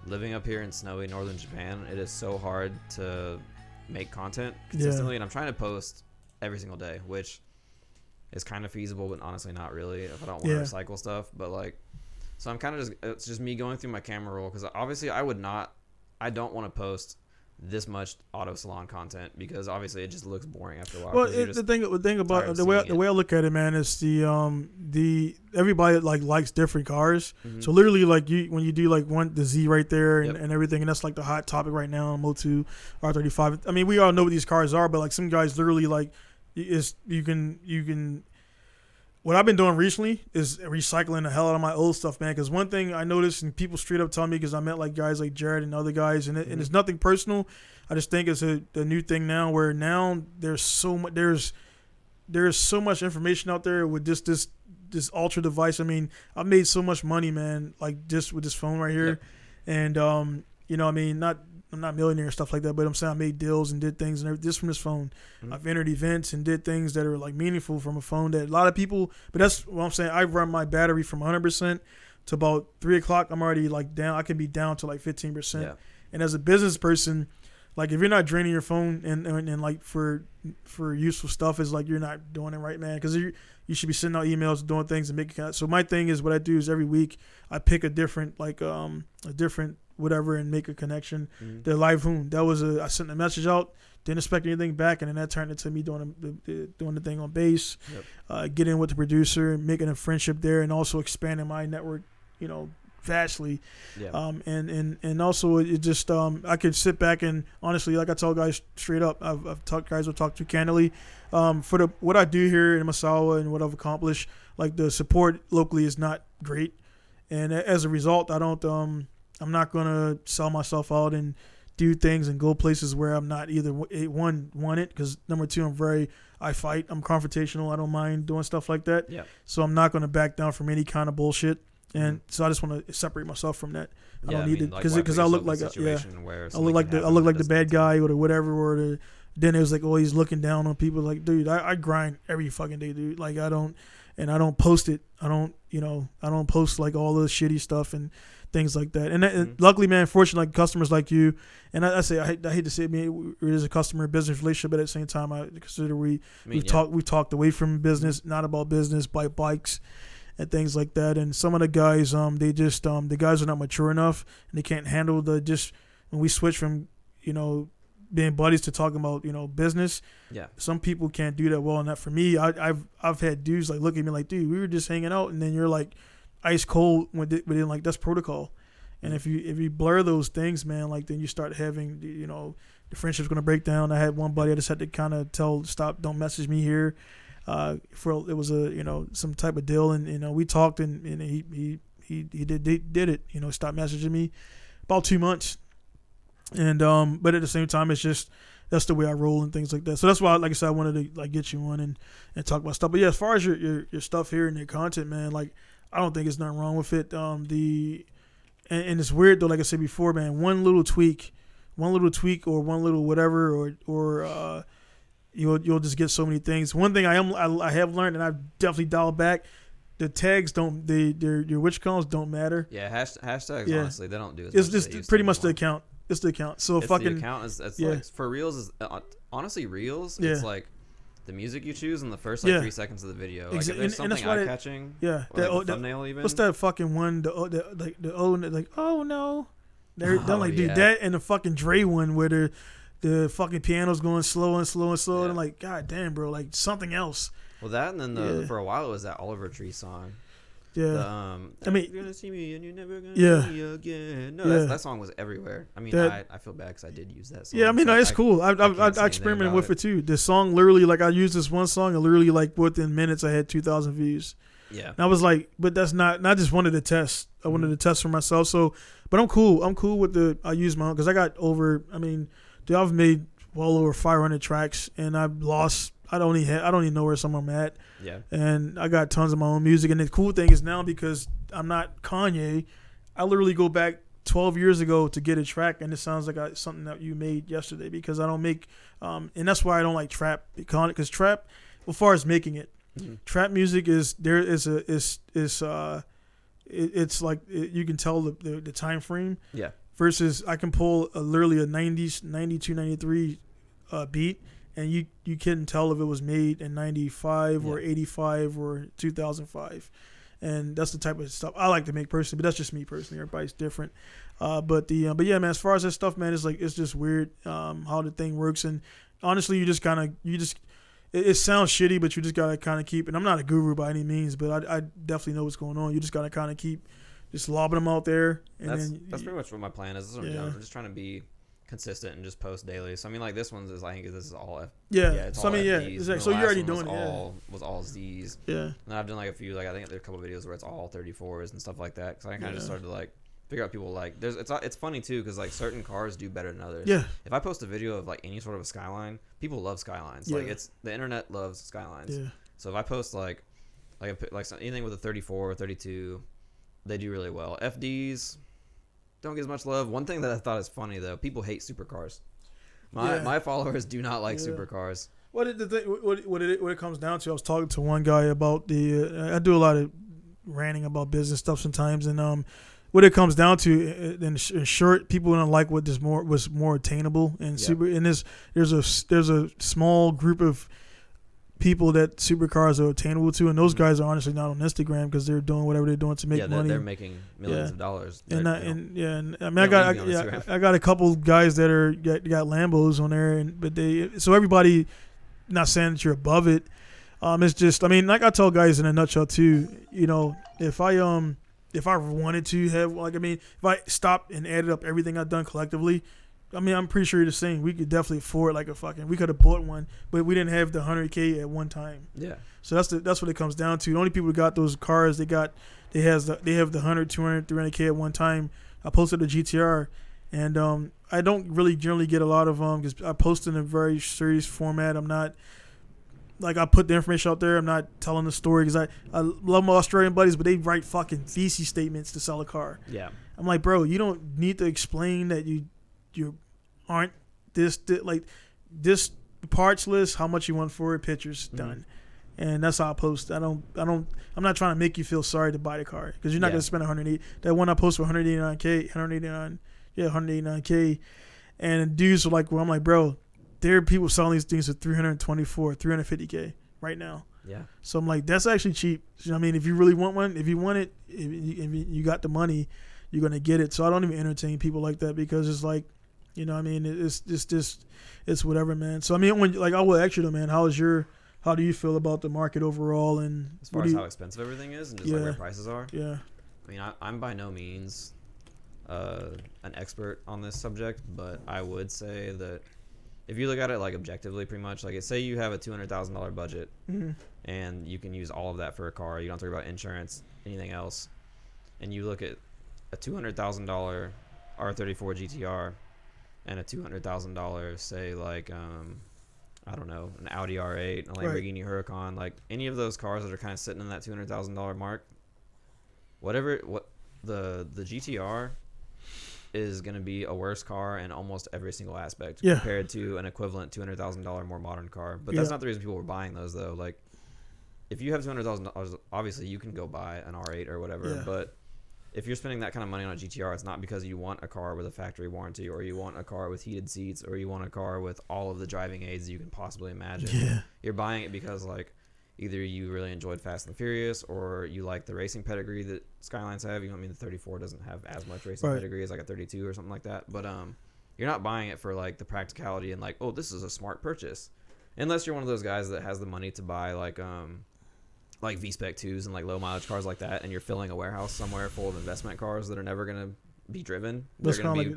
living up here in snowy northern Japan, it is so hard to make content consistently. And I'm trying to post every single day, which is kind of feasible, but honestly not really if I don't want to recycle stuff. But like, so I'm kind of it's just me going through my camera roll, because obviously I don't want to post this much auto salon content, because obviously it just looks boring after a while. Well, the thing about the way I look at it, man, is the everybody likes different cars. So literally, like when you do like the Z right there and everything, and that's like the hot topic right now, Mo2 R35. I mean, we all know what these cars are, but like some guys literally like you can. What I've been doing recently is recycling the hell out of my old stuff, man. Because one thing I noticed, and people straight up tell me, because I met like guys like Jared and other guys, and it's nothing personal. I just think it's a new thing now, where now there's so much information out there with this ultra device. I mean, I've made so much money, man, like just with this phone right here, and I mean, I'm not a millionaire and stuff like that, but I'm saying I made deals and did things and just from this phone. I've entered events and did things that are like meaningful from a phone that a lot of people, but that's what I'm saying. I run my battery from 100% to about 3 o'clock. I'm already like down. I can be down to like 15%. Yeah. And as a business person, like if you're not draining your phone and like for useful stuff, is like you're not doing it right, man. Because you should be sending out emails, doing things and making. So my thing is, what I do is every week I pick a different whatever and make a connection. Mm-hmm. The live room, I sent a message out, didn't expect anything back, and then that turned into me doing the thing on bass, getting with the producer, making a friendship there, and also expanding my network, vastly. And also it just I could sit back and honestly, like I tell guys straight up, I've talked to candidly, for what I do here in Masawa and what I've accomplished, like the support locally is not great, and as a result, I'm not gonna sell myself out and do things and go places where I'm not either want it, because number two, I fight, I'm confrontational, I don't mind doing stuff like that. So I'm not gonna back down from any kind of bullshit. And so I just want to separate myself from that. I don't need it because I look like I look like the bad guy or whatever. Then it was like, oh, he's looking down on people. Like, dude, I grind every fucking day, dude. Like I don't post it. I don't post like all the shitty stuff and things like that. And luckily, man, fortunately, like customers like you, and I hate to say it, it is a customer business relationship, but at the same time, I consider we've talked away from business, not about business, by bikes and things like that. And some of the guys, the guys are not mature enough, and they can't handle when we switch from, being buddies to talking about, business. Yeah. Some people can't do that well. And that for me, I've had dudes like look at me like, dude, we were just hanging out, and then you're like ice cold within like that's protocol. And if you blur those things, man, like then you start having, the friendship's gonna break down. I had one buddy I just had to kind of tell, stop, don't message me here. For it was some type of deal, and we talked, and he did it, stopped messaging me about 2 months, and but at the same time, it's just that's the way I roll and things like that. So that's why, like I said, I wanted to like get you on and talk about stuff. But yeah, as far as your stuff here and your content, man, like I don't think there's nothing wrong with it. And it's weird though, like I said before, man, one little tweak or one little whatever or You'll just get so many things. One thing I have learned, and I've definitely dialed back, the tags your witch columns don't matter. Yeah, hashtags honestly they don't do as much. It's just pretty much the account. It's the account. So the account is like for reels is honestly reels. Yeah. It's like the music you choose in the first 3 seconds of the video. Like if there's something eye catching. Yeah, or the thumbnail even. What's that fucking one? Oh no, they're like dude that and the fucking Dre one where the fucking piano's going slow and slow and slow, and I'm like, God damn, bro, like something else. Well, that and then for a while it was that Oliver Tree song. Yeah. You're gonna see me and you're never gonna see me again. No, that song was everywhere. I mean, I feel bad because I did use that song. Yeah, I mean, it's cool. I experimented with it too. The song literally, like I used this one song and literally like within minutes I had 2,000 views. Yeah. And I was like, but that's not just wanted to test. I wanted to test for myself. So, but I'm cool. I'm cool with I use my own because I got over. I mean. Dude, I've made well over 500 tracks, and I've lost. I don't even know where some of them at. Yeah. And I got tons of my own music. And the cool thing is now, because I'm not Kanye, I literally go back 12 years ago to get a track, and it sounds like something that you made yesterday, because I don't make. And that's why I don't like trap, because trap, as far as making it, trap music it's like you can tell the time frame. Yeah. Versus I can pull literally a 90s, 92, 93 beat, and you couldn't tell if it was made in 95 or 85 or 2005. And that's the type of stuff I like to make personally, but that's just me personally. Everybody's different. But yeah, man, as far as that stuff, man, it's just weird how the thing works. And honestly, it sounds shitty, but you just got to kind of keep, and I'm not a guru by any means, but I definitely know what's going on. You just got to kind of keep just lobbing them out there. And that's pretty much what my plan is. I'm just trying to be consistent and just post daily. So I mean, like this one's I think this is all it's all FDs. Exactly. So you're already doing it. Was all Z's. Yeah. And I've done like a few, like I think there are a couple of videos where it's all 34s and stuff like that. Because I kind of just started to like figure out people like it's funny too, because like certain cars do better than others. Yeah. If I post a video of like any sort of a skyline, people love skylines. Yeah. Like it's the internet loves skylines. Yeah. So if I post like anything with a 34 or 32, they do really well. FDs don't get as much love. One thing that I thought is funny though, people hate supercars. My followers do not like supercars. What it comes down to, I was talking to one guy about I do a lot of ranting about business stuff sometimes, and what it comes down to, in short, people don't like what was more attainable and super. And there's a small group of people that supercars are attainable to, and those guys are honestly not on Instagram because they're doing whatever they're doing to make money. They're making millions of dollars. And I mean, I got a couple guys that got Lambos on there, so everybody, not saying that you're above it. It's just, I mean, like I tell guys in a nutshell too, you know, if I wanted to have, like, I mean, if I stopped and added up everything I've done collectively, I mean, I'm pretty sure you're the same. We could definitely afford we could have bought one, but we didn't have the 100K at one time. Yeah. So that's what it comes down to. The only people who got those cars, they have the 100, 200, 300K at one time. I posted a GTR, and I don't really generally get a lot of them because I post in a very serious format. I'm not. Like, I put the information out there. I'm not telling the story because I love my Australian buddies, but they write fucking thesis statements to sell a car. Yeah. I'm like, bro, you don't need to explain that you aren't this parts list, how much you want for it, pictures, done. And that's how I post. I'm not trying to make you feel sorry to buy the car because you're not going to spend 180. That one I post for 189K. And dudes are like, well, I'm like, bro, there are people selling these things for 324, 350K right now. Yeah. So I'm like, that's actually cheap. You know what I mean, if you really want one, if you want it, if you got the money, you're going to get it. So I don't even entertain people like that because it's like, you know what I mean, it's whatever, man. So I mean, I will ask you though, man, how do you feel about the market overall, and as far as how expensive everything is and just like where prices are? Yeah. I mean, I'm by no means an expert on this subject, but I would say that if you look at it like objectively, pretty much, like say you have a $200,000 budget and you can use all of that for a car, you don't have to worry about insurance, anything else, and you look at a $200,000 R34 GTR and a $200,000, say like I don't know, an Audi R8, a Lamborghini Huracan, like any of those cars that are kind of sitting in that $200,000 mark, what the GTR is going to be a worse car in almost every single aspect compared to an equivalent $200,000 more modern car. But that's not the reason people were buying those though. Like, if you have $200,000, obviously you can go buy an R8 or whatever. But if you're spending that kind of money on a GTR, it's not because you want a car with a factory warranty, or you want a car with heated seats, or you want a car with all of the driving aids you can possibly imagine. Yeah. You're buying it because, like, either you really enjoyed Fast and the Furious, or you like the racing pedigree that Skylines have. You know what I mean? The 34 doesn't have as much racing pedigree as like a 32 or something like that. But you're not buying it for like the practicality and like, oh, this is a smart purchase. Unless you're one of those guys that has the money to buy like V-Spec 2s and like low mileage cars like that, and you're filling a warehouse somewhere full of investment cars that are never going to be driven. That's kind of like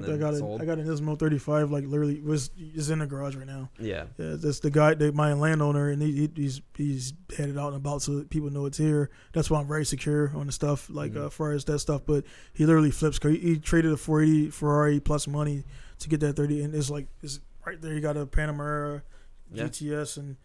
I got an Ismo 35, like literally is in the garage right now. Yeah. That's the guy, my landowner, and he's headed out and about so that people know it's here. That's why I'm very secure on the stuff, like as far as that stuff. But he literally flips. He traded a 480 Ferrari plus money to get that 30, and it's right there. You got a Panamera GTS, and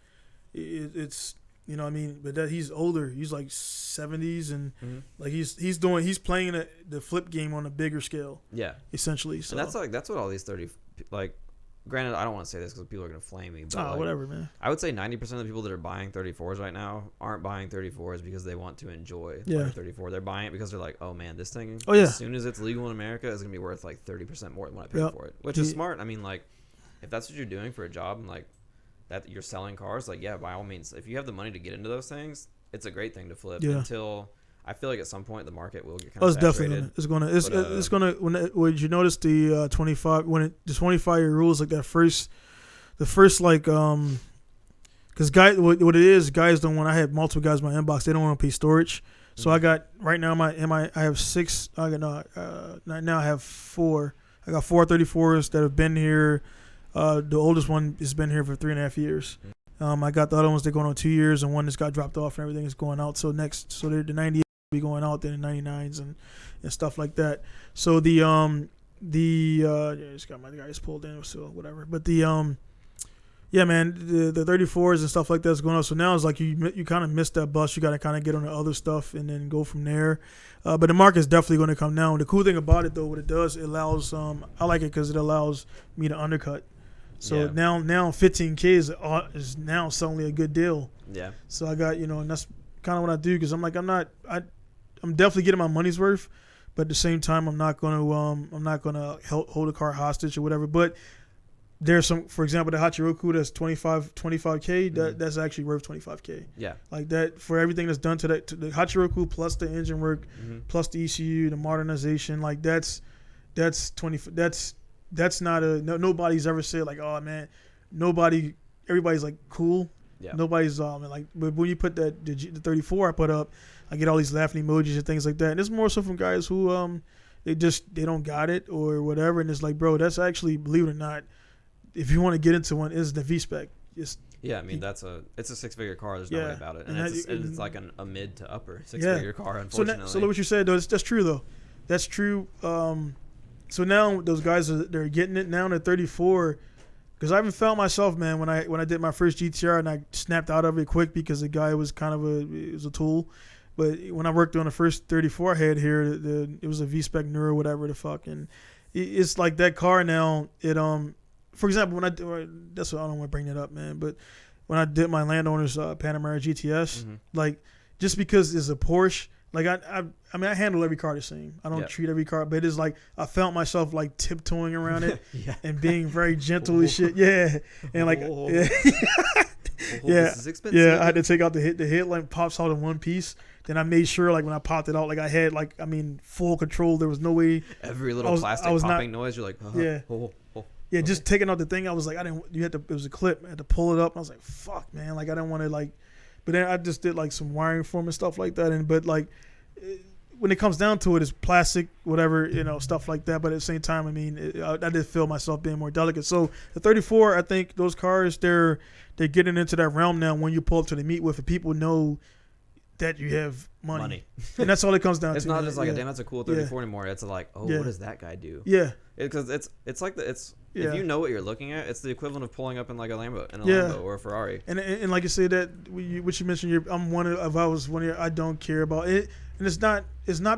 it's. You know what I mean? But that he's older. He's like 70s, and like he's playing the flip game on a bigger scale. Yeah, essentially. So and that's what all these 30, like, granted, I don't want to say this because people are gonna flame me. But whatever, man. I would say 90% of the people that are buying 34s right now aren't buying 34s because they want to enjoy like 34. They're buying it because they're like, oh man, this thing. As soon as it's legal in America, it's gonna be worth like 30% more than what I paid for it, which is smart. I mean, like, if that's what you're doing for a job and like that you're selling cars, like, by all means, if you have the money to get into those things, it's a great thing to flip. Until I feel like at some point the market will get kind of saturated. It's gonna when you notice the 25 when the 25-year rules, like the first like because what it is, guys don't want. I have multiple guys in my inbox, they don't want to pay storage. So I got right now I have 6. I have 4. I got 4 34s that have been here. The oldest one has been here for 3.5 years. I got the other ones that going on 2 years, and one that's got dropped off and everything is going out. So the 98 will be going out, then the 99s and stuff like that. So just got my guys pulled in, so whatever. But the 34s and stuff like that's going on. So now it's like you kind of missed that bus. You got to kind of get on the other stuff and then go from there. But the market's definitely going to come down. The cool thing about it though, what it does, it allows I like it because it allows me to undercut. So now 15K is now suddenly a good deal. Yeah. So I got, and that's kind of what I do because I'm like I'm definitely getting my money's worth, but at the same time I'm not gonna hold a car hostage or whatever. But there's some, for example, the Hachiroku that's 25K. That's actually worth 25K. Yeah. Like that for everything that's done to that, to the Hachiroku plus the engine work, plus the ECU, the modernization. Like that's 20. That's not a nobody's ever said like, oh man, everybody's like cool. Yeah. Nobody's like, but when you put the 34 I put up, I get all these laughing emojis and things like that. And it's more so from guys who they don't got it or whatever. And it's like, bro, that's actually, believe it or not, if you want to get into one, is the V-Spec. Yeah, I mean it's a 6-figure car. There's no way about it, and it's like a mid to upper 6-figure car. Unfortunately, so look what you said though. That's true though. That's true. So now those guys they're getting it now. They're 34. Because I haven't found myself, man, when I did my first GTR and I snapped out of it quick because the guy was kind of a tool. But when I worked on the first 34 I had here, it was a V-Spec Neuro, whatever the fuck, and it's like that car now. For example, that's what I don't want to bring that up, man. But when I did my Landowners Panamera GTS, like just because it's a Porsche, like I mean I handle every car the same. I don't treat every car, but it's like I felt myself like tiptoeing around it and being very gentle and shit. Yeah, and like this is expensive. Yeah, I had to take out the headlamp pops out in one piece. Then I made sure like when I popped it out, like I had full control. There was no way every little plastic popping noise. You're like, yeah, just taking out the thing. I was like, it was a clip. I had to pull it up. I was like, fuck, man. Like, I didn't want to, like, but then I just did, like, some wiring for him and stuff like that. But, like, when it comes down to it, it's plastic, whatever, stuff like that. But at the same time, I mean, I did feel myself being more delicate. So, the 34, I think those cars, they're getting into that realm now when you pull up to the meet with it. People know that you have money. And that's all it comes down to. It's not just like, damn, that's a cool 34 anymore. It's like, what does that guy do? Yeah. Because it's like if you know what you're looking at, it's the equivalent of pulling up in like a Lambo or a Ferrari. And like you said, that what you mentioned, I don't care about it, and it's not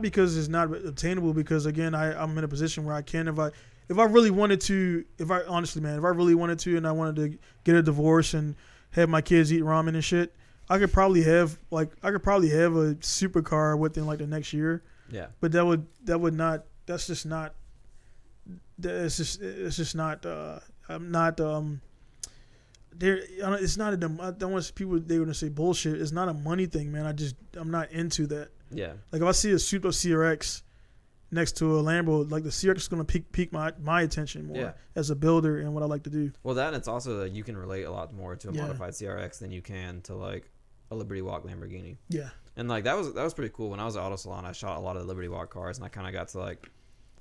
because it's not obtainable. Because again, I'm in a position where I can, if I really wanted to, honestly, man, if I really wanted to, and I wanted to get a divorce and have my kids eat ramen and shit, I could probably have a supercar within like the next year. Yeah. But that would not. That's just not. It's just not. I'm not. There. It's not a. I don't want people. They want to say bullshit. It's not a money thing, man. I'm not into that. Yeah. Like if I see a super CRX next to a Lambo, like the CRX is gonna pique my attention more as a builder and what I like to do. Well, that and it's also you can relate a lot more to a modified CRX than you can to like a Liberty Walk Lamborghini. Yeah. And like that was pretty cool. When I was at Auto Salon, I shot a lot of the Liberty Walk cars, and I kind of got to like.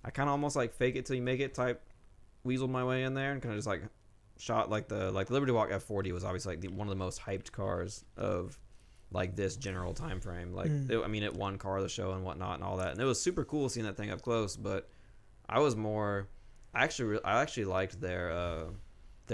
I kind of almost like fake it till you make it type weaseled my way in there and kind of just like shot like the Liberty Walk F40 was obviously like one of the most hyped cars of like this general time frame. Like it won car of the show and whatnot and all that, and it was super cool seeing that thing up close. But I actually liked their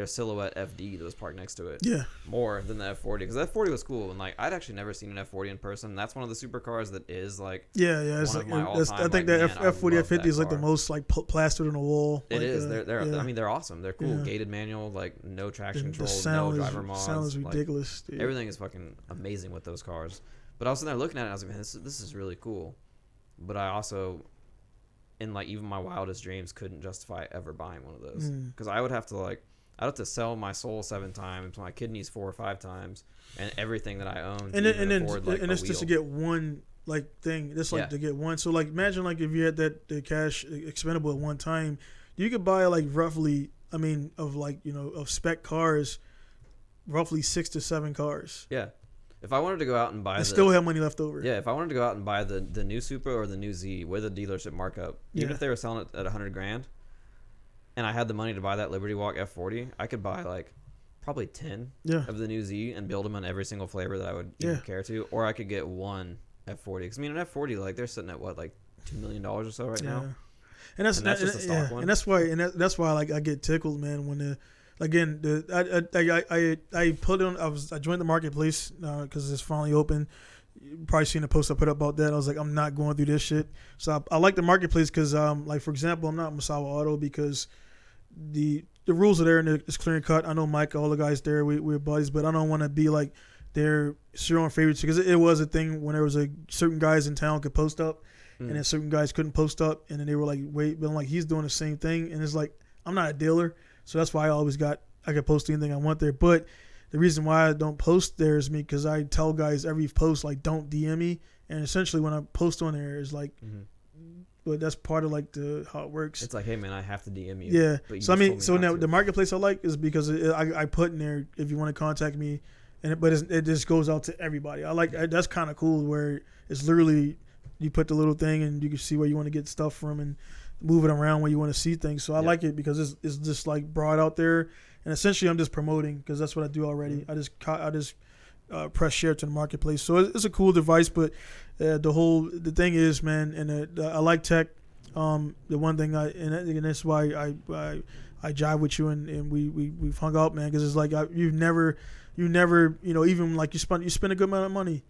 Silhouette FD that was parked next to it more than the F40, because the F40 was cool, and like I'd actually never seen an F40 in person. That's one of the supercars that is like it's like I think that F40 F50 is like the most like plastered on the wall. It is. They're I mean they're awesome. They're cool. Gated manual, like no traction control, no driver mods. The sound is ridiculous. Like, everything is fucking amazing with those cars. But I was sitting there looking at it, and I was like, man, this is really cool. But I also, in like even my wildest dreams, couldn't justify ever buying one of those, because I'd have to sell my soul 7 times, my kidneys 4 or 5 times, and everything that I own. And it's just to get one like thing. That's like to get one. So like imagine like if you had the cash expendable at one time, you could buy like roughly. I mean, of like of spec cars, roughly 6 to 7 cars. Yeah. If I wanted to go out and buy, still have money left over. Yeah. If I wanted to go out and buy the new Supra or the new Z with a dealership markup, even if they were selling it at $100,000. And I had the money to buy that Liberty Walk F40, I could buy like probably 10 of the new Z and build them in every single flavor that I would even care to. Or I could get one F40. Because I mean, an F40, like they're sitting at what, like $2 million or so right now. And that's just a stock one. And that's why like I get tickled, man. When I put on, I joined the marketplace because it's finally open. You probably seen the post I put up about that. I was like, I'm not going through this shit. So I like the marketplace because, like for example, I'm not Masawa Auto because the rules are there and it's clear and cut. I know Mike, all the guys there, we're buddies, but I don't want to be like their zero favorites, because it was a thing when there was certain guys in town could post up and then certain guys couldn't post up, and then they were like, wait, but I'm like, he's doing the same thing, and it's like, I'm not a dealer, So that's why I can post anything I want there. But the reason why I don't post there is because I tell guys every post, like, don't DM me. And essentially when I post on there is like, but that's part of like how it works. It's like, hey man, I have to DM you. Yeah. But you So I mean, so now to. the marketplace I like is because I put in there if you want to contact me, but it just goes out to everybody. That's kind of cool where it's literally you put the little thing and you can see where you want to get stuff from and move it around where you want to see things. So I like it because it's just like broad out there, and essentially I'm just promoting because that's what I do already. I just press share to the marketplace. So it's a cool device, but the thing is, man, and I like tech. The one thing and that's why I jive with you and we've hung out, man, because it's like you never even like you spend a good amount of money,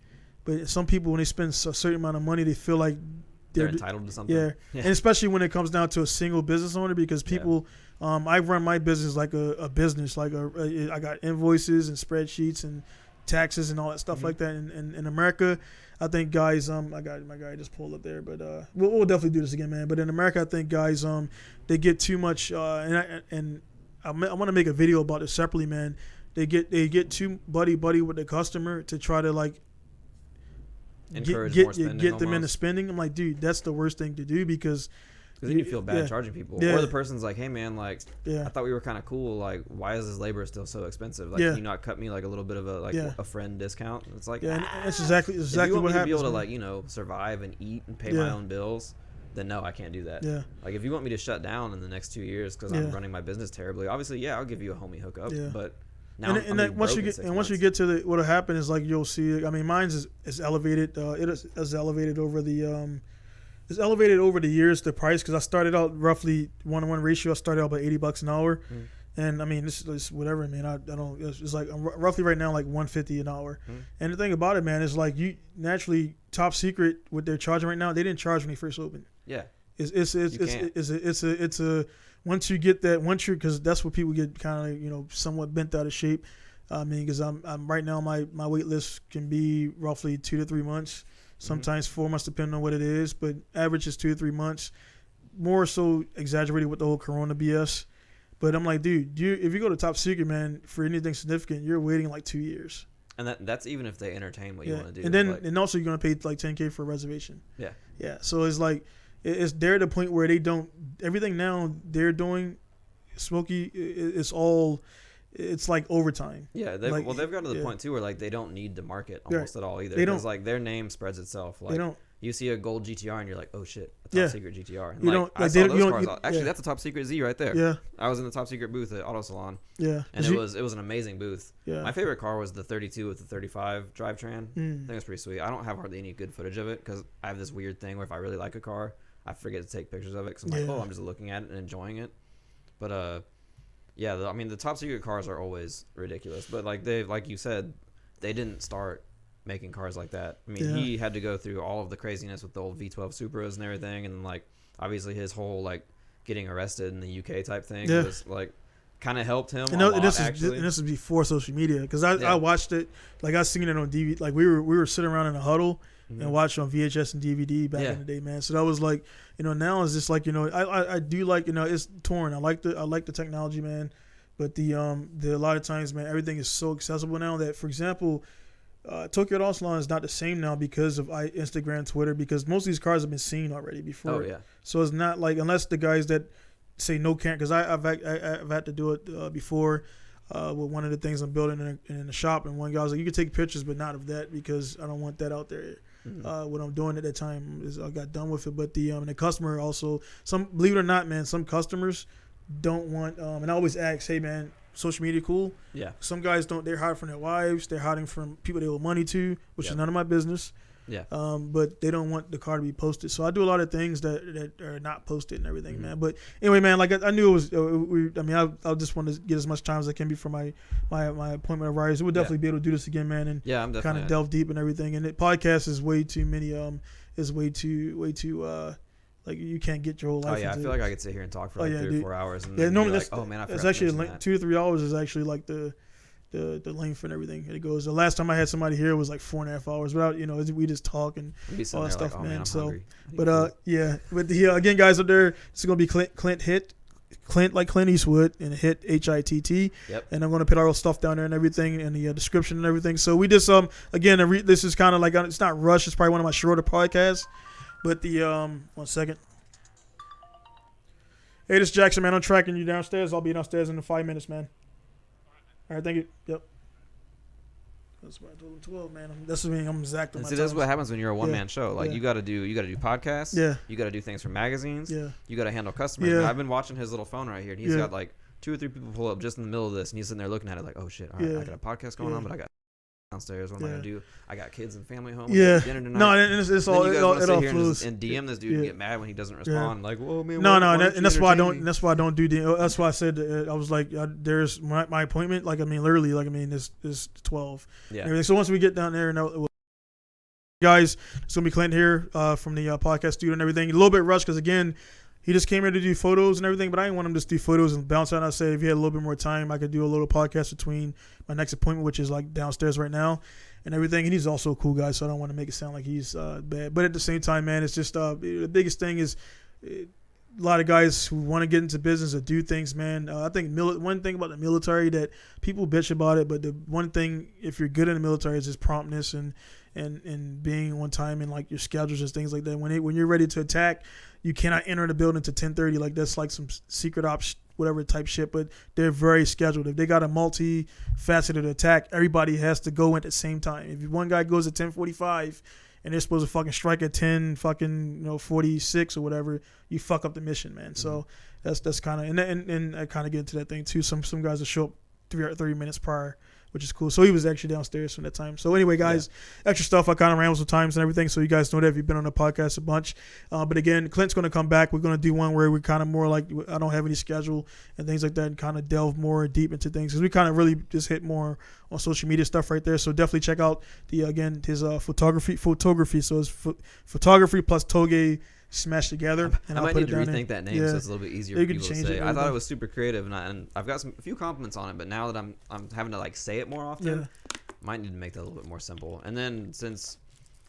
but some people when they spend a certain amount of money they feel like they're entitled to something. Yeah, and especially when it comes down to a single business owner, because people, I run my business like a business, like I got invoices and spreadsheets and taxes and all that stuff like that. In America, I think guys, my guy just pulled up there, but we'll definitely do this again, man. But in America, I think guys, they get too much, and I want to make a video about this separately, man. They get too buddy with the customer to try to like encourage more spending, get them into spending. I'm like, dude, that's the worst thing to do because then you feel bad charging people. Yeah. Or the person's like, hey man, like I thought we were kind of cool. Like, why is this labor still so expensive? Like, can you not cut me like a little bit of a friend discount? It's like, and it's exactly if you want what me happens. To be able to like survive and eat and pay my own bills, then no, I can't do that. Yeah. Like if you want me to shut down in the next 2 years because I'm running my business terribly, obviously, I'll give you a homie hookup. Yeah. But now once you get to what'll happen is like you'll see. I mean, mine's is elevated. It is elevated over the It's elevated over the years, the price, because I started out roughly 1-to-1 ratio. I started out about $80 an hour, and I mean, it's whatever, man. I don't. It's like roughly right now like $150 an hour. And the thing about it, man, is like you naturally top secret what they're charging right now. They didn't charge when they first opened. Yeah, it's a once you get that because that's what people get kind of somewhat bent out of shape. I mean, because I'm right now my wait list can be roughly 2 to 3 months. Sometimes 4 months, depending on what it is, but average is 2 to 3 months. More so exaggerated with the whole Corona BS. But I'm like, dude, if you go to top secret, man, for anything significant, you're waiting like 2 years. And that's even if they entertain what you want to do. And then and also you're gonna pay like $10K for a reservation. Yeah. Yeah. So it's like they're at the point where they don't everything now they're doing, Smokey. It's like overtime. Yeah, they've gotten to the point too where like they don't need to market almost at all either. They don't. Because like their name spreads itself. Like they don't. You see a gold GTR and you're like, oh shit, a top secret GTR. And you don't. I saw those cars. Actually, that's a top secret Z right there. Yeah. I was in the top secret booth at Auto Salon. Yeah. And it was an amazing booth. Yeah. My favorite car was the 32 with the 35 drivetrain. I think it's pretty sweet. I don't have hardly any good footage of it because I have this weird thing where if I really like a car, I forget to take pictures of it because I'm like, I'm just looking at it and enjoying it. But yeah, the top secret cars are always ridiculous. But like you said, they didn't start making cars like that. I mean, he had to go through all of the craziness with the old V12 Supras and everything, and like obviously his whole like getting arrested in the UK type thing was like kind of helped him. This is before social media because I watched it, like I seen it on DVD. Like we were sitting around in a huddle and watched on VHS and DVD back in the day, man. So that was like, now it's just like, I do like, it's torn. I like the technology, man. But the a lot of times, man, everything is so accessible now that, for example, Tokyo Auto Salon is not the same now because of Instagram, Twitter, because most of these cars have been seen already before. Oh yeah. So it's not like, unless the guys that say no can't, because I've had to do it before with one of the things I'm building in the shop, and one guy was like, you can take pictures, but not of that because I don't want that out there. What I'm doing at that time is I got done with it, but the customer also, believe it or not, man, some customers don't want, and I always ask, hey man, social media cool? Yeah. Some guys don't. They're hiding from their wives. They're hiding from people they owe money to, which is none of my business. Yeah. But they don't want the car to be posted. So I do a lot of things that are not posted and everything, man. But anyway, man, like I knew it was. I just want to get as much time as I can before my appointment arrives. We'll definitely be able to do this again, man, and I'm kind of delve deep and everything. And the podcast is way too many. Is way too. Like you can't get your whole life. Oh yeah, I feel like I could sit here and talk for like 3 or 4 hours. And normally like, oh man, I forgot. It's actually 2 to 3 hours is actually like the length and everything. It goes. The last time I had somebody here was like 4.5 hours. Without we just talk and all that stuff, like, oh, man. I'm so, hungry. but again, guys, up there, this is gonna be Clint Hitt. Clint, like Clint Eastwood, and Hitt, Hitt. Yep. And I'm going to put our stuff down there and everything, and the description and everything. So we just again, this is kind of like, it's not rushed. It's probably one of my shorter podcasts. But the 1 second. Hey, this is Jackson, man. I'm tracking you downstairs. I'll be downstairs in 5 minutes, man. All right, thank you. Yep. That's why I told him 12, man. That's what I mean. I'm exact on my See, this is what happens when you're a one-man show. Like, Yeah. you gotta do podcasts. Yeah. You gotta do things for magazines. Yeah. You gotta handle customers. Yeah. And I've been watching his little phone right here, and he's Yeah. got like 2 or 3 people pull up just in the middle of this, and he's sitting there looking at it like, oh shit, all right, Yeah. I got a podcast going Yeah. on, but I got downstairs. What am I gonna do? I got kids and family home. Yeah. Dinner tonight. No, and it's all, Then you it guys all, wanna it sit all here flows. and DM this dude and get mad when he doesn't respond. Like, whoa, man. No, why and don't that's you why I entertain don't. me? That's why I don't do the. That's why I said I was like, there's my appointment. Like, I mean, literally, like, I mean, it's 12. Yeah. And everything. So once we get down there, and guys, it's gonna be Clint here from the podcast studio and everything. A little bit rushed because again, he just came here to do photos and everything. But I didn't want him to just do photos and bounce out. I said if he had a little bit more time, I could do a little podcast between my next appointment, which is like downstairs right now, and everything. And he's also a cool guy, so I don't want to make it sound like he's bad. But at the same time, man, it's just the biggest thing is a lot of guys who want to get into business or do things, man. I think one thing about the military that people bitch about it, but the one thing, if you're good in the military, is just promptness and being on time and like your schedules and things like that. When you're ready to attack, you cannot enter the building to 10:30. Like that's like some secret ops whatever type shit. But they're very scheduled. If they got a multi-faceted attack, everybody has to go at the same time. If one guy goes at 10:45 and they're supposed to fucking strike at 10:46 or whatever, you fuck up the mission, man. Mm-hmm. So that's kind of and I kind of get into that thing too. Some guys will show up 30 minutes prior, which is cool. So he was actually downstairs from that time. So anyway, guys, extra stuff. I kind of ramble sometimes and everything. So you guys know that if you've been on the podcast a bunch. But again, Clint's going to come back. We're going to do one where we kind of more like, I don't have any schedule and things like that, and kind of delve more deep into things. Because we kind of really just hit more on social media stuff right there. So definitely check out his photography. So it's photography plus Toge smashed together. And I might need to rethink that name so it's a little bit easier for people to say. I thought it was super creative, and I've got a few compliments on it, but now that I'm having to like say it more often, might need to make that a little bit more simple. And then since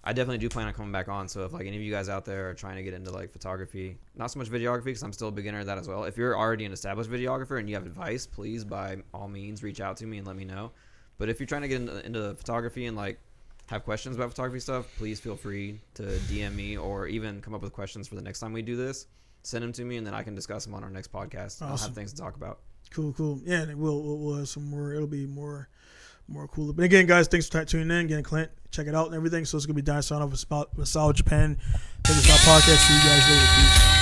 I definitely do plan on coming back on, so if like any of you guys out there are trying to get into like photography, not so much videography because I'm still a beginner at that as well. If you're already an established videographer and you have advice, please by all means reach out to me and let me know. But if you're trying to get into photography and like have questions about photography stuff, please feel free to DM me or even come up with questions for the next time we do this. Send them to me, and then I can discuss them on our next podcast. Awesome. I'll have things to talk about. Cool. Yeah, and we'll have some more. It'll be more cooler. But again, guys, thanks for tuning in. Again, Clint, check it out and everything. So it's going to be Dinosaur of Masao Japan. Take this out podcast. See you guys later. Peace.